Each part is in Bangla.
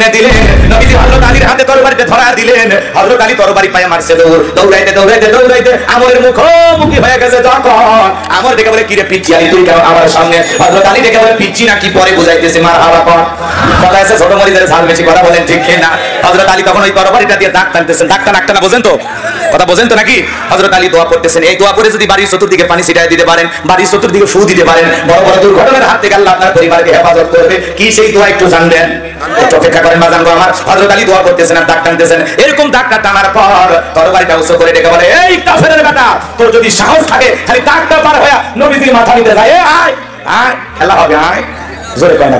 ছিটে দিলেন, নবীজি হযরত আলীর হাতে তরবারিতে ধরা দিলেন। হযরত আলী তরবারি পায়ে মারছে, দৌড়াইতে দৌড়াইতে দৌড়াইতে আমরের মুখোমুখি হয়ে গেছে। যখন আমর দেখে বলে, কিরে পিচ্চি আলী তুই কেন আমার সামনে? হযরত আলী দেখে বলে, পিচ্চি নাকি পরে বুঝাইতেছে, মারহাবা কর। কথা আছে ছোট মরিদের ঝাল বেশি, কথা বলেন ঠিক না? হযরত আলী তখন ওই তরবারিটা দিয়ে দাগ টানতেছেন, দাগ টান না, বোঝেন তো কথা, বোঝেন তো নাকি? হযরত আলী দোয়া করতেছেন, এই দোয়া করে যদি বাড়ির চতুর্দিকে পানি ছিটায় দিতে পারেন, বাড়ির চতুর্দিকে ফু দিতে পারেন, বড় বড় দুর্ঘটনার হাত থেকে আল্লাহ আপনার পরিবারকে হেফাজত করবে। কি সেই দোয়া একটু জানবেন? একটু অপেক্ষা করেন বাজান গো আমার। হযরত আলী দোয়া করতেছেন আর দাগ টানতেছেন। এরকম দাগটা টানার পর তরবারিটা উঁচু করে ডেকে বলে, এই কাফেরের বেটা, তোর যদি সাহস থাকে খালি দাগটা পার হয়ে নবীজির মাথা নিতে যায়, আয় আয়, খেলা হবে, আয়। জোরে কয় না,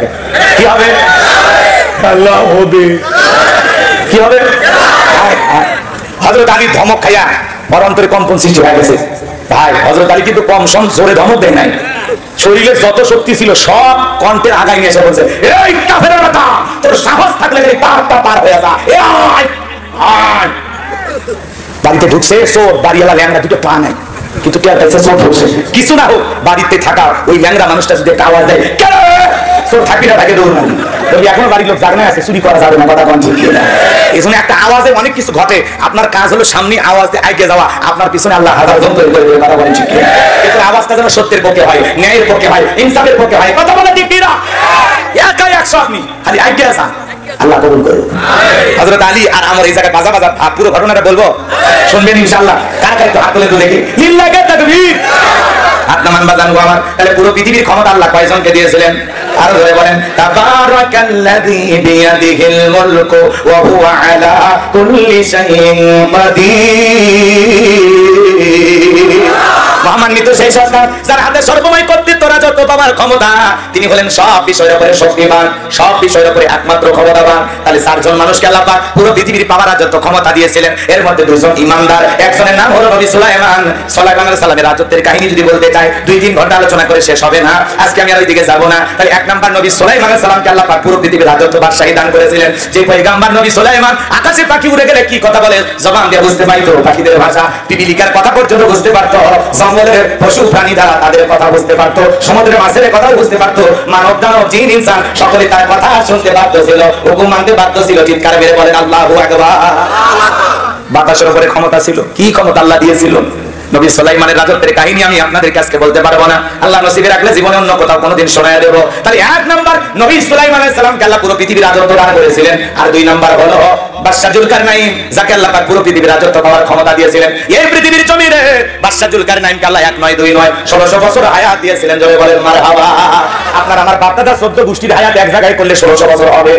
কি হবে? আল্লাহ হবে, কি হবে? হযরত আলী ধমক খাইয়া অন্তরে কম্পন সৃষ্টি হয়ে গেছে। ভাই হযরত আলী কিন্তু কম সম জোরে ধমক দেয় নাই, শরীরের যত শক্তি ছিল সব কণ্ঠের আগায় নিয়ে এসে বলছে, এই কাফেরের বেটা, তোর সাহস থাকলে খালি দাগটা পার হয়ে যা, আয় আয়। বাড়িতে ঢুকছে চোর, বাড়িওয়ালা ল্যাংড়া দুটো পা নাই, কিন্তু কে আছে চোর ঢুকছে। কিছু না হোক, বাড়িতে থাকা ওই ল্যাংড়া মানুষটা যদি একটা আওয়াজ দেয়, চোর থাকবি না, তাকে দৌড় মারি। এখনো বাড়ির লোক জানে আছে, চুরি করা যাবে না, কথা কোন ঠিক না? এই জন্য একটা আওয়াজে অনেক কিছু ঘটে। আপনার কাজ হলো সামনে আওয়াজ দিয়ে আগে যাওয়া, আপনার পিছনে আল্লাহ হাজার জন তৈরি করে দেবে, কথা বলেন ঠিক না? কিন্তু আওয়াজটা যেন সত্যের পক্ষে হয়, ন্যায়ের পক্ষে হয়, ইনসাফের পক্ষে হয়, কথা বলেন ঠিক না? একাই 100 আপনি খালি আগে আসা, আল্লাহ কবুল করুন। হযরত আলী আর আমার এই জায়গায় বাজা বাজা পুরো ঘটনাটা বলবো, শুনবেন ইনশাআল্লাহ। কার কাছে হাত তুলে দেখি, লিল্লাহি তাকবীর। হাত নামান বাজান গো আমার। তাহলে পুরো পৃথিবীর ক্ষমতা আল্লাহ কয়জনকে দিয়েছিলেন? আর ধরে বলেন, তাবারাকাল্লাযী বিয়াদিহিল মুলকু ওয়া হুয়া আলা কুল্লি শাইইন কাদির। মহামান্বিত সেই সরকার যার হাতে সর্বময় কর্তৃত্ব, রাজত্ব পাওয়ার ক্ষমতা, তিনি হলেন সব বিষয়ের উপরে শক্তিমান, সব বিষয়ের উপরে একমাত্র ক্ষমতাবান। তাহলে 4 জন মানুষকে আল্লাহ পাক পুরো পৃথিবীর পাওয়ার রাজত্ব ক্ষমতা দিয়েছিলেন। এর মধ্যে 2 জন ইমানদার, একজনের নাম হলো নবী সুলাইমান। সুলাইমান আলাইহিস সালামের রাজত্বের কাহিনী যদি বলতে চাই 2-3 ঘন্টা আলোচনা করে শেষ হবে না। আজকে আমি আর ওইদিকে যাব না। তাহলে 1 নাম্বার নবী সুলাইমান আলাইহিস সালামকে আল্লাহ পাক পুরো পৃথিবীর রাজত্ব বাদশাহী দান করেছিলেন। যে পয়গম্বর নবী সুলাইমান আকাশে পাখি উড়ে গেলে কি কথা বলে জবান দিয়ে বুঝতে পারতো, পাখিদের ভাষা, পিপিলিকার কথা পর্যন্ত বুঝতে পারতো, জঙ্গলের পশু প্রাণী দ্বারা তাদের কথা বুঝতে পারতো, সমুদ্রের মাছের কথা বুঝতে পারতো, মানব দানব জিন ইনসান সকলে তার কথা শুনতে বাধ্য ছিল, হুকুম মানতে বাধ্য ছিল। চিৎকার মেরে বলেন আল্লাহু আকবার। বাতাসের উপরে ক্ষমতা ছিল। কি ক্ষমতা আল্লাহ দিয়েছিল? নবী সুলাইমানের রাজত্বের কাহিনী আমি আপনাদের কাছে বলতে পারবো না, আল্লাহ নসিবে রাখলে জীবনে অন্য কোথাও কোনোদিন শোনায় দেব। তাহলে 1 নাম্বার নবী সুলাইমান আলাইহিস সালামকে আল্লাহ পুরো পৃথিবীর রাজত্ব দান করেছিলেন। আর 2 নাম্বার হলো বাদশা জুলকারনাইন, যাকে আল্লাহ পাক পুরো পৃথিবীর রাজত্ব পাওয়ার ক্ষমতা দিয়েছিলেন। এই পৃথিবীর জমিনে বাদশা জুলকারনাইনকে আল্লাহ 1 নয় 2 নয় 1600 বছর হায়াত দিয়েছিলেন। জোরে বলেন মারহাবা। আপনার আমার বাপ দাদা 14 গোষ্ঠীর হায়াত এক জায়গায় করলে 1600 বছর হবে।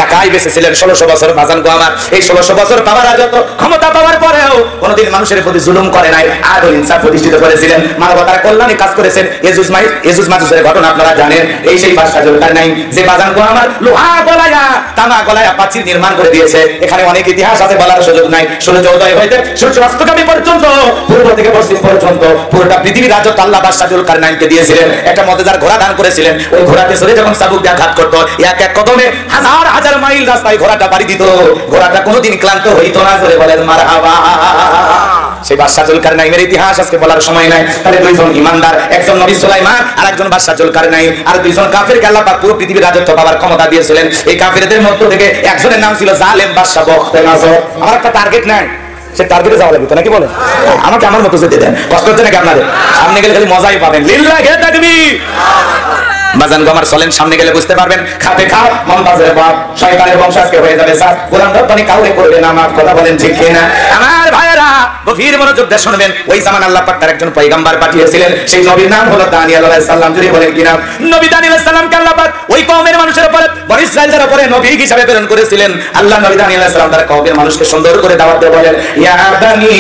একাই বেঁচেছিলেন 1600 বছর। বাজান গো আমার, এই 1600 বছর পাওয়ার রাজত্ব ক্ষমতা পাওয়ার পরেও কোনোদিন মানুষের প্রতি জুলুম করে নাই, আদল ইনসাফ প্রতিষ্ঠিত করেছিলেন, মানবতার কল্যাণে কাজ করেছেন। ইয়েজুজ মাজুজের ঘটনা আপনারা জানেন। এই সেই বাদশা জুলকারনাইন যে বাজান গো আমার লোহা গলায়া তামা গলায়া প্রাচীর নির্মাণ করে দিয়েছে। এখানে অনেক ইতিহাস আছে, বলার সুযোগ নাই। সূর্য উদয় হইতে সূর্য অস্তগামী পর্যন্ত, পূর্ব থেকে পশ্চিম পর্যন্ত পুরোটা পৃথিবীর রাজত্ব আল্লাহ বাদশা জুলকারনাইনকে দিয়েছিলেন। একটা মজাদার ঘোড়া দান করেছিলেন। ওই ঘোড়াতে চড়ে যখন চাবুক দিয়ে আঘাত করতো, এক কদমে হাজার হাজার মাইল রাস্তায় ঘোড়াটা পাড়ি দিত। ঘোড়াটা কোনোদিন ক্লান্ত হইতো না। জোরে বলেন মারহাবা। সেই বাদশা জুলকারনাইনের ইতিহাস আজকে বলার সময় নাই। তাহলে 2 জন ইমানদার, একজন নবী সুলাইমান আর একজন বাদশা জুলকারনাইন, আর 2 জন কাফেরকে আল্লাহ পাক পুরো পৃথিবীর রাজত্ব পাওয়ার ক্ষমতা দিয়েছিলেন। এই কাফেরদের মধ্য থেকে একজনের নাম ছিল জালেম বাদশা বখতেনাজর। আমার একটা টার্গেট নাই, সে টার্গেটে যাওয়া লাগবে তো নাকি বলেন? আমাকে আমার মতো যেতে দেন, কষ্ট হচ্ছে নাকি আপনাদের? সামনে গেলে খালি মজাই পাবেন। লিল্লাহি তাকবীর। বাজান গো আমার, চলেন সামনে গেলে বুঝতে পারবেন। খাতে খাও মমতাজের বাপ, শয়তানের বংশ আজকে হয়ে যাবে স্যার। কোরআন রব্বানি কাউরে করবে না, মাফ কথা বলেন ঠিক কিনা? আমার ভাইয়েরা গভীর মনোযোগ দিয়ে শুনবেন। ওই জামান আল্লাহ পাক তার একজন পয়গম্বর পাঠিয়েছিলেন। সেই নবীর নাম হলো দানিয়েল আলাইহিস সালাম। যদি বলেন কি নাম? নবী দানিয়েল আলাইহিস সালামকে আল্লাহ পাক ওই কওমের মানুষের উপরে, বনি ইসরাঈলের উপরে নবী হিসেবে প্রেরণ করেছিলেন। আল্লাহ নবী দানিয়েল আলাইহিস সালাম তার কওমের মানুষকে সুন্দর করে দাওয়াত দিয়ে বলেন, ইয়া বানি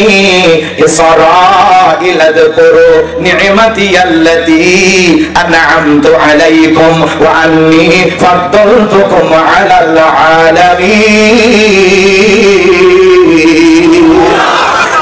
ইসরাঈল আযকুরু নি'মাতি আল্লাতী আন'আমতু আলাইকুম ওয়া আন্নী ফাদ্দালতুকুম আলাল আলামিন।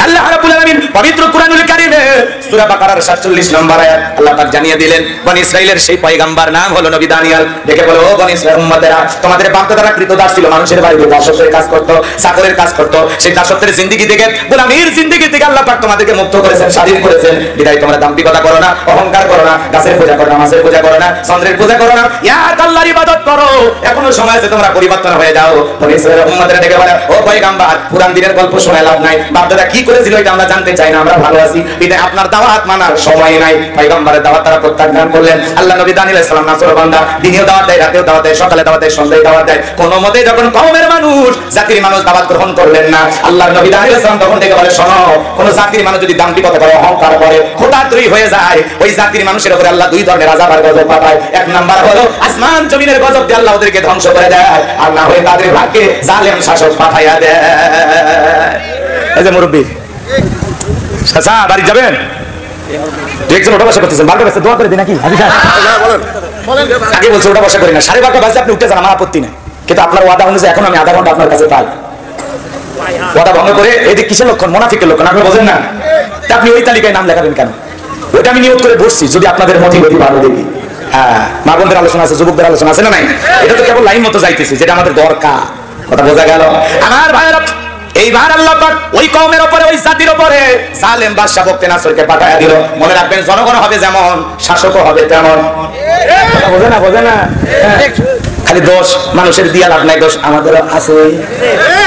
আল্লাহ রাব্বুল আলামিন পবিত্র কুরআনুল কারীমে সূরা বাকারার 47 নম্বর আয়াত আল্লাহ পাক জানিয়ে দিলেন বনি ইসরাইলের সেই পয়গম্বর নাম হলো নবী দানিয়েল। দেখে বলো ও বনি ইসরাইল উম্মতেরা, তোমাদের বাপ-দাদারা কৃতদাস ছিল, মানুষের বাড়িতে দাসত্বের কাজ করত, চাকরের কাজ করত। সেই দাসত্বের জিন্দেগি থেকে, গোলামীর জিন্দেগি থেকে আল্লাহ পাক তোমাদেরকে মুক্ত করেছেন, স্বাধীন করেছেন। বিদায় তোমরা দাম্ভিকতা করো না, অহংকার করো না, গাছের পূজা করো না, মাছের পূজা করো না, চন্দ্রের পূজা করো না, এক আল্লাহর ইবাদত করো। এখনো সময় আছে তোমরা পরিবর্তন হয়ে যাও। বনি ইসরাইল উম্মতেরা দেখে বলে ও পয়গম্বর, পুরান দিনের গল্প শোনা লাভ নাই, বাপ-দাদা কি করেছিল এটা আমরা জানতে চাই না, আমরা ভালো আছি। বিদায় আপনার দাওয়াত মানার সময় নাই। পয়গম্বরের দাওয়াত তারা প্রত্যাখ্যান করলেন। আল্লাহ নবী দানিয়েল আলাইহিস সালাম নাসরবান্দা, দিনেও দাওয়াত দেয়, রাতেও দাওয়াত দেয়, সকালে দাওয়াত দেয়, সন্ধ্যায় দাওয়াত দেয়। কোন মতে যখন কওমের মানুষ, জাতির মানুষ দাওয়াত গ্রহণ করলেন না, আল্লাহর নবী দানিয়েল আলাইহিস সালাম তখন থেকে বলে শোনো, কোন জাতির মানুষ যদি দাম্ভিকতা করে, অহংকার করে, খোঁটাতুরি হয়ে যায়, ওই জাতির মানুষের উপরে আল্লাহ দুই ধরনের আযাব আর গজব পাঠায়। এক নাম্বার হলো আসমান জমিনের গজব দিয়ে আল্লাহ ওদেরকে ধ্বংস করে দেয়, আর না হয়ে তাদের ভাগ্যে জালেম শাসক পাঠাইয়া দেয়। এই যে মুরব্বি চাচা বাড়ি যাবেন, একজন ওটা বসা করতেছেন, 12টা বাজতে দোয়া করে দিই নাকি? আগে বলছে ওটা বসা করি না, 12:30 বাজতে আপনি উঠতে যান, আমার আপত্তি নেই, কিন্তু আপনার ওয়াদা অনুযায়ী এখন আমি আধা ঘন্টা আপনার কাছে পাই। ওয়াদা ভঙ্গ করে এদিকে কিসের লক্ষণ? মুনাফিকের লক্ষণ। আপনি বোঝেন না, আপনি ওই তালিকায় নাম লেখাবেন কেন? ওইটা আমি নিয়ত করে বসছি, যদি আপনাদের মোটিভেটি ভালো দেখি। হ্যাঁ, মা বোনদের আলোচনা আছে, যুবকদের আলোচনা আছে না নাই? এটা তো কেবল লাইন মতো যাইতেছি, যেটা আমাদের দরকার। কথা বোঝা গেল? আমার ভাইয়েরা, এইবার আল্লাহ পাক ওই কওমের উপরে, ওই জাতির উপরে জালেম বাদশা বক্তে নাসরকে পাঠায়া দিল। মনে রাখবেন, জনগণ হবে যেমন, শাসকও হবে তেমন। বোঝে না খালি দোষ মানুষের দিয়া লাভ নাই, দোষ আমাদের আছে।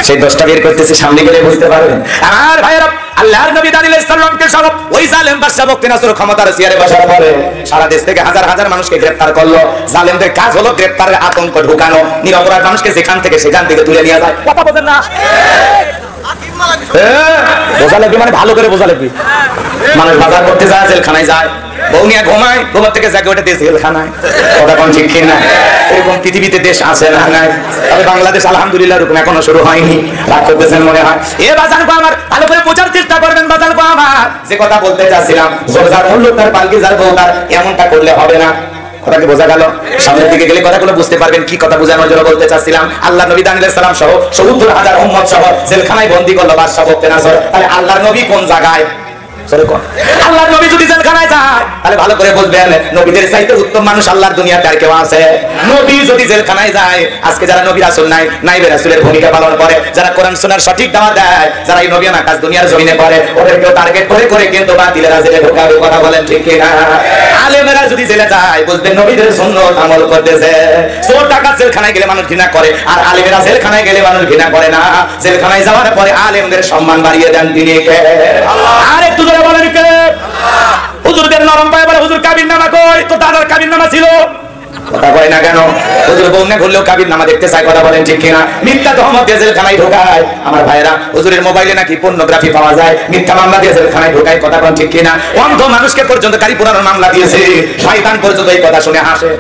সেই দোষটা বের করতেছি, সামনে গেলে বুঝতে পারবেন। আমার ভাইয়েরা, আল্লাহর নবী দানিয়েল আলাইহিস সালামকে সব ওই জালেম বাদশা বক্তে নাসর ক্ষমতার চেয়ারে বসার পরে সারা দেশ থেকে হাজার হাজার মানুষকে গ্রেফতার করলো। জালেমদের কাজ হলো গ্রেফতারের আতঙ্ক ঢুকানো, নিরপরাধ মানুষকে সেখান থেকে তুলে নিয়ে যায়। কথা বোঝেন না? বোঝা লাগবে মানে ভালো করে বোঝা লাগবে। মানুষ বাজার করতে যায়, জেলখানায় যায়, বউ নিয়ে ঘুমায়, ঘুমার থেকে জাগে ওঠে জেলখানায়। ওটা কোন ঠিক কিনা? এরকম পৃথিবীতে দেশ আছে না? নাই। তবে বাংলাদেশ আলহামদুলিল্লাহ এরকম এখনো শুরু হয়নি। রাগ করতেছেন মনে হয়। এ বাজার গো আমার, ভালো করে বোঝার চেষ্টা করবেন। বাজার গো আমার, যে কথা বলতে চাচ্ছিলাম, যার মূল্য তার পালকি যার বউ তার, এমনটা করলে হবে না। কথা কি বোঝা গেল? সামনের দিকে গেলে কথাগুলো বুঝতে পারবেন কি কথা বোঝানোর জন্য বলতে চাচ্ছিলাম। আল্লাহ নবী দানিয়েল আলাইহিস সালাম সহ ৭০,০০০ উম্মত সহ জেলখানায় বন্দী করলো বাদশা বক্তে নাসর। তাহলে আল্লাহর নবী কোন জায়গায়? আল্লাহর নবী যদি জেলখানায় যায়, তাহলে ভালো করে বুঝবেন, নবীদের চাইতে উত্তম মানুষ আল্লাহর দুনিয়াতে আর কেউ আছে? নবী যদি জেলখানায় যায়, আজকে যারা নবী রাসূল নাই, নাইবে রাসূলের ভূমিকা পালন করে, যারা কোরআন সুন্নাহর সঠিক দাওয়াত দেয়, যারা এই নবী আনা কাজ দুনিয়ার জমিনে করে, ওদেরকে টার্গেট করে করে কিন্তু বাতিলেরা জেলে ঢোকাবে। কথা বলেন ঠিক কি না? আলেমেরা যদি জেলে যায়, বুঝবেন নবীদের সুন্নাত আমল করতেছে। চোর ডাকাত জেলখানায় গেলে মানুষ ঘৃণা করে, আর আলেমেরা জেলখানায় গেলে মানুষ ঘৃণা করে না। জেলখানায় যাওয়ার পরে আলেমদের সম্মান বাড়িয়ে দেন তিনি কে? আল্লাহ। আর একটু জোরে বলেন কে? আল্লাহ। হুজুরদের নরম পায় বলে হুজুর কাবির নামা কই? তো দাদার কাবির নামা ছিল। কথা কয় না কেন? হুজুর বউনে ঘুরলেও কাবির নামা দেখতে চায়। কথা বলেন ঠিক কিনা? মিথ্যা তহমত দিয়ে জেলখানায় ঢোকায়। আমার ভাইরা, হুজুরের মোবাইলে নাকি পর্নোগ্রাফি পাওয়া যায়, মিথ্যা মামলা দিয়ে জেলখানায় ঢোকায়। কথা বলেন ঠিক কিনা? অন্ধ মানুষকে পর্যন্ত গাড়ি পোড়ানোর মামলা দিয়েছে, শয়তান পর্যন্ত এই কথা শুনে হাসে।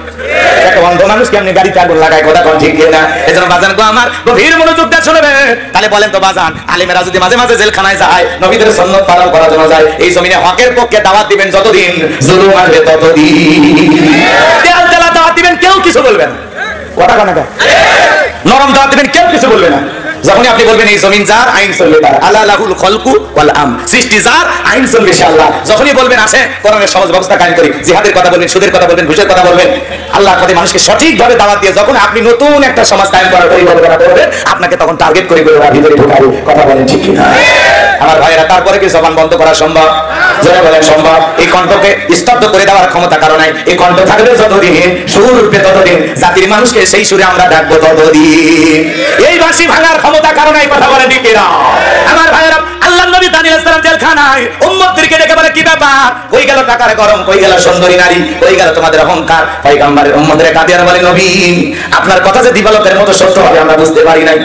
একটা অন্ধ মানুষকে আপনি গাড়িতে আগুন লাগায়। কথা বলেন ঠিক কিনা? এজন্য বাজান গো আমার, গভীর মনোযোগ দিয়ে শুনবে। তাহলে বলেন তো বাজান, আলেমেরা যদি মাঝে মাঝে জেলখানায় যায়, নবীদের সুন্নাত পালন করার জন্য যায়, এই জমিনে হকের পক্ষে দাওয়াত দিবেন যতদিন, জুলুম আসবে ততদিন। দাওয়াত দিবেন, কেউ কিছু বলবে না। কথা কানা কা নরম দাওয়াত দিবেন, কেউ কিছু বলবে না। যখনই আপনি বলবেন এই জমিন যার, আইন চলবে তার, আল্লাহ লাহুল খলকু ওয়াল আম, সৃষ্টি যার, আইন চলবে ইনশাআল্লাহ। যখনই বলবেন আসে কোরআনের সহজ ব্যবস্থা কায়েম করি, জিহাদের কথা বলবেন, সুদের কথা বলবেন, ঘুষের কথা বলবেন, আল্লাহর পথে মানুষকে সঠিকভাবে দাওয়াত দিয়ে যখন আপনি নতুন একটা সমাজ কায়েম করার পরিকল্পনা করবেন, আপনাকে তখন টার্গেট করে ভিতরে ঢোকাবে। কথা বলেন ঠিক কি না? আমার ভাইয়েরা, তারপরে কি জবান বন্ধ করা সম্ভব? যারা বলেন সম্ভব। এই কণ্ঠকে স্তব্ধ করে দেওয়ার ক্ষমতা কারো নাই। এই কণ্ঠ থাকবে যতদিন, সুর উঠবে ততদিন, জাতির মানুষকে সেই সুরে আমরা ডাকবো ততদিন। এই বাঁশি ভাঙার ক্ষমতা কারো নাই। কথা বলে ঠিক না? আমার ভাইয়েরা, আল্লাহর নবী দানিয়েল আলাইহিস সালাম জেলখানায় উম্মতদেরকে ডেকে বলে কি ব্যাপার? কই গেল টাকার গরম, কই গেল সুন্দরী নারী, কই গেল তোমাদের অহংকার? পয়গম্বরের উম্মতদের কাঁদিয়ে বলে, নবী আপনার কথা যে দিবালোকের মতো সত্য হবে আমরা বুঝতে পারি নাই।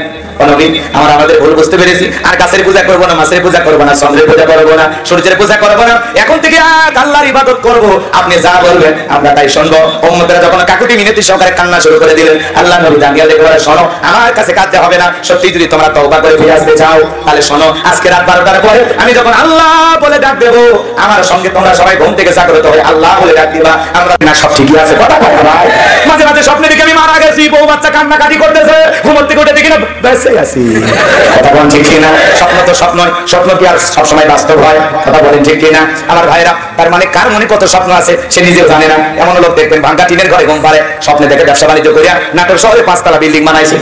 আমরা আমাদের ভুল বুঝতে পেরেছি। আর গাছের পূজা করবো না, মাছের পূজা করবো না, চন্দ্রের পূজা করবো না, সূর্যের পূজা করবো না, এখন থেকে আল্লাহর ইবাদত করবো। আপনি যা বলবেন আমরা তাই শুনবো। উম্মতেরা যখন কাকুতি মিনতি সহকারে কান্না শুরু করে দিলেন, আল্লাহ নবী দানিয়েল দেখে বলে, শোনো, আমার কাছে কাঁদতে হবে না। সত্যি যদি তোমরা তওবা করে ফিরে আসতে চাও, তাহলে শোনো, আজকে রাত 12টার পরে আমি যখন আল্লাহ বলে ডাক দেবো, আমার সঙ্গে তোমরা সবাই ঘুম থেকে জাগ্রত হয়ে আল্লাহ বলে ডাক দিবা। আমরা না সব ঠিকই আছে। কথা বলা ভাই, মাঝে মাঝে স্বপ্নে দেখে আমি মারা গেছি, বউ বাচ্চা কান্নাকাটি করতেছে, ঘুমোর থেকে উঠে দেখি না বেঁচে আছি। কথা বলেন ঠিক কিনা? স্বপ্ন তো স্বপ্ন, স্বপ্ন কি আর সবসময় বাস্তব হয়? কথা বলেন ঠিক কিনা আমার ভাইরা? তার মানে কার মনে কত স্বপ্ন আছে সে নিজেও জানে না। এমন লোক দেখবেন ভাঙ্গা টিনের ঘরে ঘুম পারে, স্বপ্নে দেখে ব্যবসা বাণিজ্য করিয়া নাটোর শহরে 5 তলা বিল্ডিং বানাইছে।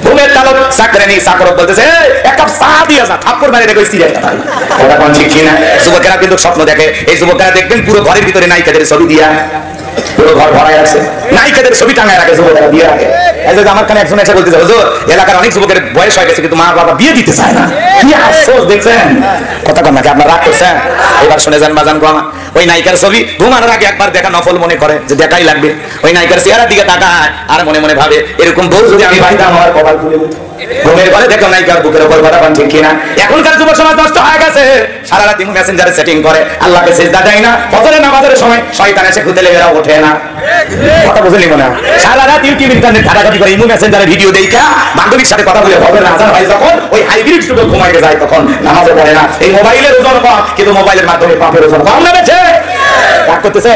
ঘুমের তালক চাকরানি চাকর বলতেছে এক কাপ চা দিয়ে যা, থাপ্পড় মারি দেখো সিরিয়াস কথা। কথা বলেন ঠিক কিনা? যুবকেরা কিন্তু স্বপ্ন দেখে। এই যুবকেরা দেখবেন পুরো ঘরের ভিতরে নায়িকাদের ছবি দিয়া পুরো ঘর ভরাই আছে, নায়িকাদের ছবি টাঙায় রাখে যুবকেরা বিয়ে আগে। আমার কানে একজন এসে বলতেছে হুজুর এলাকার অনেক যুবকের বয়স হয়ে গেছে কিন্তু মা বাবা বিয়ে দিতে চায় না। কি আফসোস দেখছেন? কথা কন নাকি আপনারা রাগ করছেন? এবার শুনে যান বাজান গো, ওই নায়িকার ছবি ঘুমানোর আগে একবার দেখা নফল মনে করে যে দেখাই লাগবে। ওই নায়িকার চেহারার দিকে তাকায় আর মনে মনে ভাবে এরকম বউ যদি আমি পাইতাম আমার কপাল খুলে যেত। ঘুমের ঘরে দেখো নায়িকার বুকের উপর কথা বলেন ঠিক কিনা? এখনকার যুব সমাজ নষ্ট হয়ে গেছে, সারা রাত মেসেঞ্জারে সেটিং করে, আল্লাহকে সিজদা দেয় না, ফজরের নামাজের সময় শয়তান এসে খুঁতে লেগে ওঠে না। কথা বুঝলি মনে হয়? সারা রাত ইউটিউব ইন্টারনেট ঘাটাঘাটি করে ইমো মেসেঞ্জারে ভিডিও দেখা বান্ধবীর সাথে কথা বলে ফজরের আজান হয় যখন ওই হাইব্রিড যুগে ঘুমাইতে যায় তখন নামাজে পড়ে না। এই মোবাইলের ওজন কম কিন্তু মোবাইলের মাধ্যমে পাপের ওজন কম নেমেছে। রাগ করতেছে?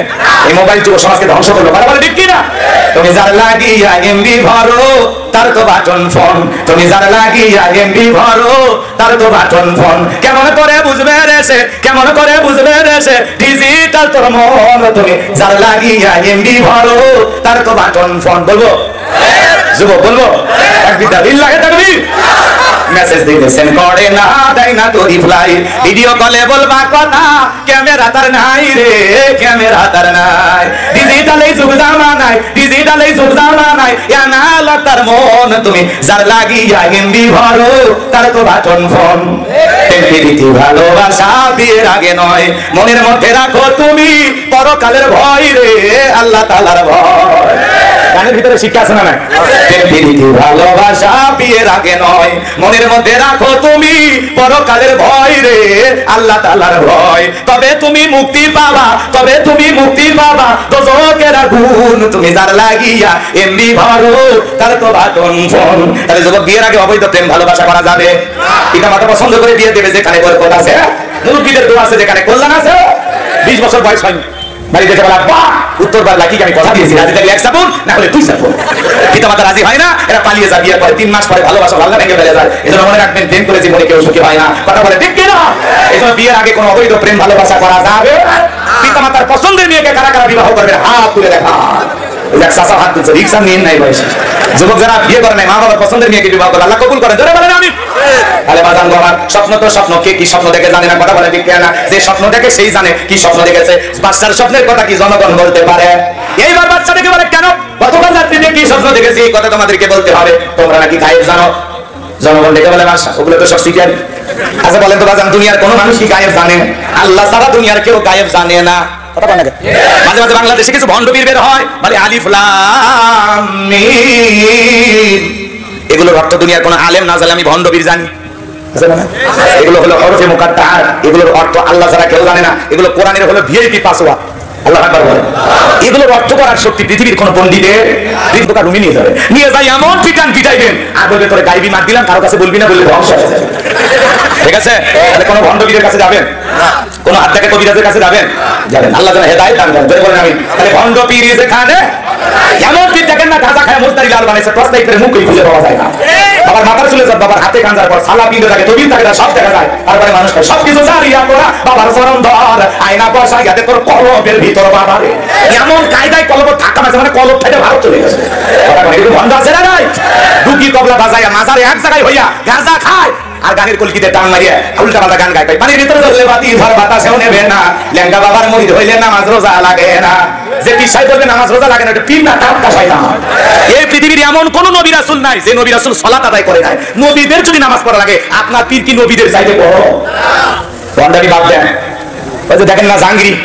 এই মোবাইল যুব সমাজকে ধ্বংস করলো। কথা বলে ঠিক কিনা? তুমি যার লাগিয়া এমবি ভরো তার তো বাটন ফোন, তুমি যার লাগিয়া এমবি ভরো তার তো বাটন ফোন। কেমন করে বুঝবে রে সে, কেমন করে বুঝবে রে সে ডিজিটাল তোর মন। তুমি যার লাগিয়া এমবি ভরো তার তো বাটন ফোন। বলবো যুবক বলবো তাকবীর বিল্লাহি তাকবীর। মেসেজ দিতেছেন করে না দেয় না তো রিপ্লাই, ভিডিও কলে বলবা কথা ক্যামেরা তার নাই রে, ক্যামেরা তার নাই। ডিজিটাল এই যুগ জামানায়, ডিজিটাল এই যুগ জামানায় এনালা তার মন। তুমি যার লাগিয়া এমবি ভরো তার তো বাটন ফোন। প্রীতি ভালোবাসা বিয়ের আগে নয়, মনের মধ্যে রাখো তুমি পরকালের ভয় রে, আল্লাহ তাআলার ভয়। গানের ভিতরে শিক্ষা আছে না? প্রীতি ভালোবাসা বিয়ের আগে নয়, মনের মধ্যে রাখো তুমি পরকালের ভয় রে, আল্লাহ তাআলার ভয়। তবে তুমি মুক্তি পাবা, তবে তুমি মুক্তি পাবা দোজখের আগুন। তুমি যার লাগিয়া এমবি ভরো তার তো বাটন ফোন। তাহলে যুবক বিয়ের আগে অবৈধ প্রেম ভালোবাসা করা যাবে? পিতা মাতা পছন্দ করে বিয়ে দেবে যেখানে বরকত আছে, মুরব্বিদের দোয়া আছে যেখানে কল্যাণ আছে। 20 বছর বয়স হয়নি বাড়ি দেখে বলা বাহ উত্তর বার লাকি আমি কথা দিয়েছি রাজি থাকলে 1 সাপোর্ট না হলে 2 সাপোর্ট। পিতা মাতা রাজি হয় না, এরা পালিয়ে যায় বিয়ের পরে 3 মাস পরে ভালোবাসা ভালো ভেঙে ফেলে যায়। এজন্য মনে রাখবেন প্রেম করে জীবনে কেউ সুখী হয় না। কথা বলে ঠিক কিনা? এজন্য বিয়ের আগে কোনো অবৈধ প্রেম ভালোবাসা করা যাবে না। পিতা মাতার পছন্দের মেয়েকে কারা কারা বিবাহ করবে হাত তুলে দেখা। চাচা হাত তুলছে, রিক্সা নিয়ে নাই বয়সে। যুবক যারা বিয়ে করে নাই মা বাবার পছন্দের মেয়েকে বিবাহ করে আল্লাহ কবুল করেন। জোরে বলেন আমিন। তাহলে বাজান গো আমার স্বপ্ন তো স্বপ্ন, কে কি স্বপ্ন দেখে জানে না। কথা বলে ঠিক না? যে স্বপ্ন দেখে সেই জানে কি স্বপ্ন দেখেছে। বাচ্চার স্বপ্নের কথা কি জনগণ বলতে পারে? এইবার বাচ্চা দেখে বলে কেন গতকাল রাত্রিতে কি স্বপ্ন দেখেছি এই কথা তোমাদেরকে বলতে হবে। তোমরা নাকি গায়েব জানো? জনগণ দেখে বলে বাচ্চা ওগুলো তো সব সিক্রেট। আচ্ছা বলেন তো বাজান দুনিয়ার কোনো মানুষ কি গায়েব জানে? আল্লাহ ছাড়া দুনিয়ার কেউ গায়েব জানে না। মাঝে মাঝে বাংলাদেশে কিছু ভণ্ডবীর বের হয় বলে আলিফ লাম মিম, এগুলোর অর্থ দুনিয়ার কোন আলেম না জানলে আমি ভণ্ডবীর জানি। এগুলো হলো হরফে মুকাদ্দার, এগুলোর অর্থ আল্লাহ ছাড়া কেউ জানে না। এগুলো কোরআনের হলো ভিআইপি পাসওয়ার্ড। আল্লাহ আকবার বলেন। এগুলোর অর্থ করার শক্তি পৃথিবীর কোন পণ্ডিতের দোকান রুমে নিয়ে যাবে, নিয়ে যাই এমন পিটান পিটাইবেন আর বলবে তোরে গাইবি মার দিলাম, কারো কাছে বলবি না বললে ধ্বংস হয়ে যাবে। ঠিক আছে? তাহলে কোন ভণ্ডবীরের কাছে যাবেন? কোন আত্মাকে কবিরাজের কাছে যাবেন? যাবেন। আল্লাহ যেন হেদায়েত দান করেন। বলেন আমি। তাহলে ভণ্ড পীর যেখানে এমন পীর দেখেন না গাঁজা খায় মুস্তারি লাল বানাইছে, প্রস্তাব করে মুখই খুঁজে পাওয়া যায় না। বাবার মাথার চুলে যায়, বাবার হাতে গাঁজার পর সালা পিঁধে থাকে, তবিল থাকে, সব দেখা যায়। তারপরে মানুষ সবকিছু জারিয়া করা বাবার চরণ ধর আয়না বসা ইয়াতে তোর কলবের ভিতর বাবারে এমন কায়দায় কলব ধাক্কা মারছে মানে কলব থেকে ভারত চলে গেছে। ভণ্ড আছে না নাই? ডুকি কবলা বাজাইয়া মাজারে এক জায়গায় হইয়া গাঁজা খায় আর গানের কলকিতে টান মারিয়া উল্টা পাল্টা গান গায়। পানির ভিতরে জ্বললে বাতি ঝড় বাতাসেও নেবে না, লেঙ্গা বাবার মুরিদ হইলে নামাজ রোজা লাগে না। যে পিসাই বলবে নামাজ রোজা লাগে না এটা পীর না টাটকা শয়তান। এই পৃথিবীর এমন কোন নবী রাসূল নাই যে নবী রাসূল সালাত আদায় করে নাই। নবীদের যদি নামাজ পড়া লাগে আপনার পীর কি নবীদের চাইতে বড়? ভণ্ডামি বাদ দেন। ওই যে দেখেন না জাহাঙ্গীর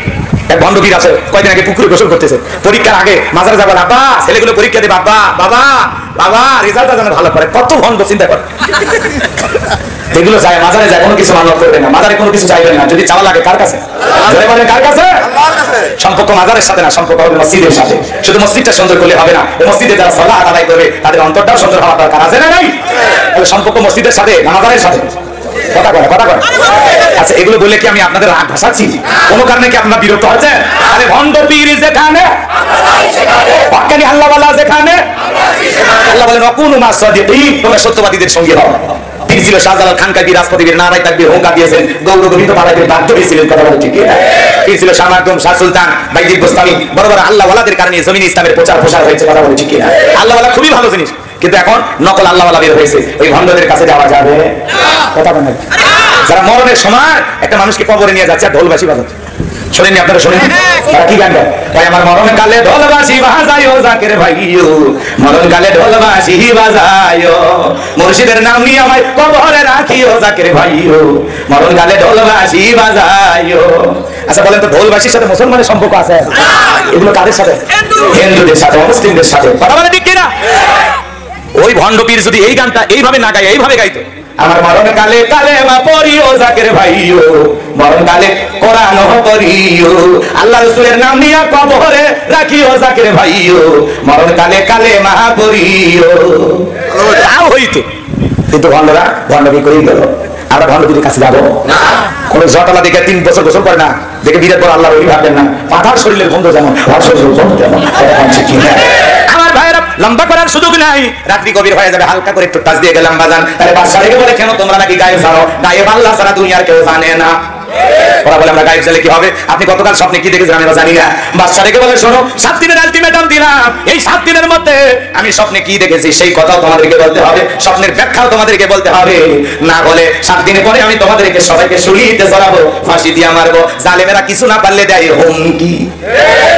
এক ভণ্ড পীর আছে, কয়দিন আগে পুকুরে গোসল করতেছে, পরীক্ষার আগে মাজারে যাবেন আব্বা ছেলেগুলো পরীক্ষা দেবে, বাবা বাবা বাবা রেজাল্টটা যেন ভালো করে। কত ভণ্ড চিন্তা করে এগুলো যায় মাজারে যায়, কোনো কিছু মানত করবে না, মাজারে কোনো কিছু চাইবে না। যদি চাওয়া লাগে কার কাছে? কার কাছে? সম্পর্ক মাজারের সাথে না, সম্পর্ক হবে মসজিদের সাথে। শুধু মসজিদটা সুন্দর করলে হবে না, মসজিদে যারা সালাত আদায় করবে তাদের অন্তরটাও সুন্দর হওয়া দরকার। আছে না নাই? তাহলে সম্পর্ক মসজিদের সাথে না মাজারের সাথে? কথা কয় কথা কয়। আচ্ছা এগুলো বলে কি আমি আপনাদের রাগ ভাসাচ্ছি? কোনো কারণে কি আপনারা বিরক্ত হয়েছে? আরে ভণ্ড পীর যেখানে, হক্কানি আল্লাহওয়ালা যেখানে, আল্লাহ বলেন অকুনু মাস সাদিকিন, তোমরা সত্যবাদীদের সঙ্গী হও। পীর ছিল শাহজালাল খানকাবি, রাজপতি বীর নারায় তাকবীর হুঙ্কার দিয়েছেন, গৌর গোবিন্দ পাড়াদের বাধ্য হয়েছিলেন, কথা বলে ঠিক না? পীর ছিল শাহ মাকদুম, শাহ সুলতান, বাইজিদ গোস্তামি, বড় বড় আল্লাহওয়ালাদের কারণে জমিন ইসলামের প্রচার প্রসার হয়েছে, কথা বলে ঠিক না? আল্লাহওয়ালা খুবই ভালো জিনিস, কিন্তু এখন নকল আল্লাহওয়ালা বের হয়েছে, ওই ভণ্ডদের কাছে যাওয়া যাবে কথা বলেন। যারা মরণের সময় একটা মানুষকে কবরে নিয়ে যাচ্ছে আর ঢোলবাসি বাজাচ্ছে, শোনেননি আপনারা? শোনেন তারা কি গান গায়? ভাই আমার মরণ কালে ঢোলবাসি বাজায়ো জাকের ভাইও, মরণ কালে ঢোলবাসি বাজায়ো, মুর্শিদের নাম নিয়ে আমায় কবরে রাখিও জাকের ভাইও, মরণ কালে ঢোলবাসি বাজায়ো। আচ্ছা বলেন তো, ঢোলবাসির সাথে মুসলমানের সম্পর্ক আছে? এগুলো কাদের সাথে? হিন্দুদের সাথে, মুসলিমদের সাথে, কথা বলে ঠিক কিনা? ওই ভণ্ড পীর যদি এই গানটা এইভাবে না গায়, এইভাবে গাইতো, আমার মরণ কালে কালেমা পড়িও জাকের ভাইও, মরণ কালে কোরআন পড়িও, আল্লাহ রাসূলের নাম নিয়ে কবরে রাখিও জাকের ভাইও, মরণ কালে কালেমা পড়িও, তাও হইতো। কিন্তু ভণ্ডরা ভণ্ডগি করেই গেল। আমরা ভণ্ডগিরির কাছে যাবো না। কোন জটালা দেখে 3 বছর গোসল করে না, দেখে বিরাট বড় আল্লাহর ওলি ভাববেন না। পাঠার শরীরের গন্ধ যেমন, আর শরীরের গন্ধ যেমন। আমার ভাইয়েরা লম্বা করার সুযোগ নাই, রাত্রি গভীর হয়ে যাবে, হালকা করে একটু টাচ দিয়ে গেলাম বাজান। তাহলে বাদশা রেগে বলে, কেন তোমরা নাকি গায়েব জানো? গায়েব আল্লাহ ছাড়া দুনিয়ার কেউ জানে না। ওরা বলে আমরা গায়েব জানলে কি হবে? আপনি গতকাল স্বপ্নে কি দেখেছেন আমরা জানি না। বাদশা রেগে বলে, শোনো 7 দিনের আলটিমেটাম দিলাম, এই 7 দিনের মধ্যে আমি স্বপ্নে কি দেখেছি সেই কথাও তোমাদেরকে বলতে হবে, স্বপ্নের ব্যাখ্যাও তোমাদেরকে বলতে হবে, না হলে 7 দিন পরে আমি তোমাদেরকে সবাইকে শুলিতে জড়াবো, ফাঁসি দিয়ে মারবো। জালেমেরা কিছু না পারলে দেয় হুমকি।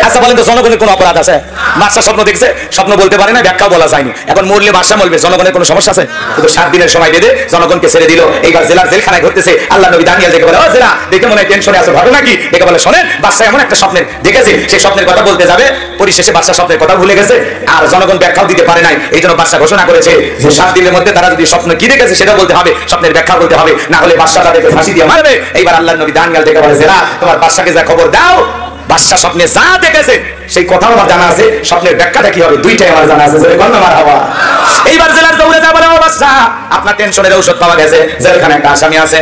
আচ্ছা বলেন তো, জনগণের কোনো অপরাধ আছে? বাদশা স্বপ্ন দেখছে, স্বপ্ন বলতে পারে না, ব্যাখ্যাও বলা যায়নি, এখন মরলে বাদশা বলবে, জনগণের কোনো সমস্যা আছে? কিন্তু 7 দিনের সময় বেঁধে জনগণকে ছেড়ে দিল। এইবার জেলার জেলখানায় ঘুরতেছে, আল্লাহ নবী দানিয়েল দেখে বলে, ও জেলা দেখে মনে হয় টেনশনে আছো, ঘটনা কি? দেখে বলে, শোনেন বাদশা এমন একটা স্বপ্নের দেখেছে, সেই স্বপ্নের কথা বলতে যাবে, পরিশেষে বাদশা স্বপ্নের কথা ভুলে গেছে, আর জনগণ ব্যাখ্যাও দিতে পারে নাই। এই জন্য বাদশা ঘোষণা করেছে যে 7 দিনের মধ্যে তারা যদি স্বপ্ন কি দেখেছে সেটা বলতে হবে, স্বপ্নের ব্যাখ্যা বলতে হবে, না হলে বাদশা তাদেরকে ফাঁসি দিয়ে মারবে। এইবার আল্লাহ নবী দানিয়েল দেখে বলে, জেলা তোমার বাদশাকে যা খবর দাও, বাদশা স্বপ্নে যা দেখেছে সেই কথাও আমার জানা আছে, স্বপ্নের ব্যাখ্যাটা কি হবে দুইটাই আমার জানা আছে। এইবার জেলার দৌড়ে যা বলে, ও বাদশা আপনার টেনশনের ঔষধ পাওয়া গেছে, জেলখানে একটা আসামি আছে,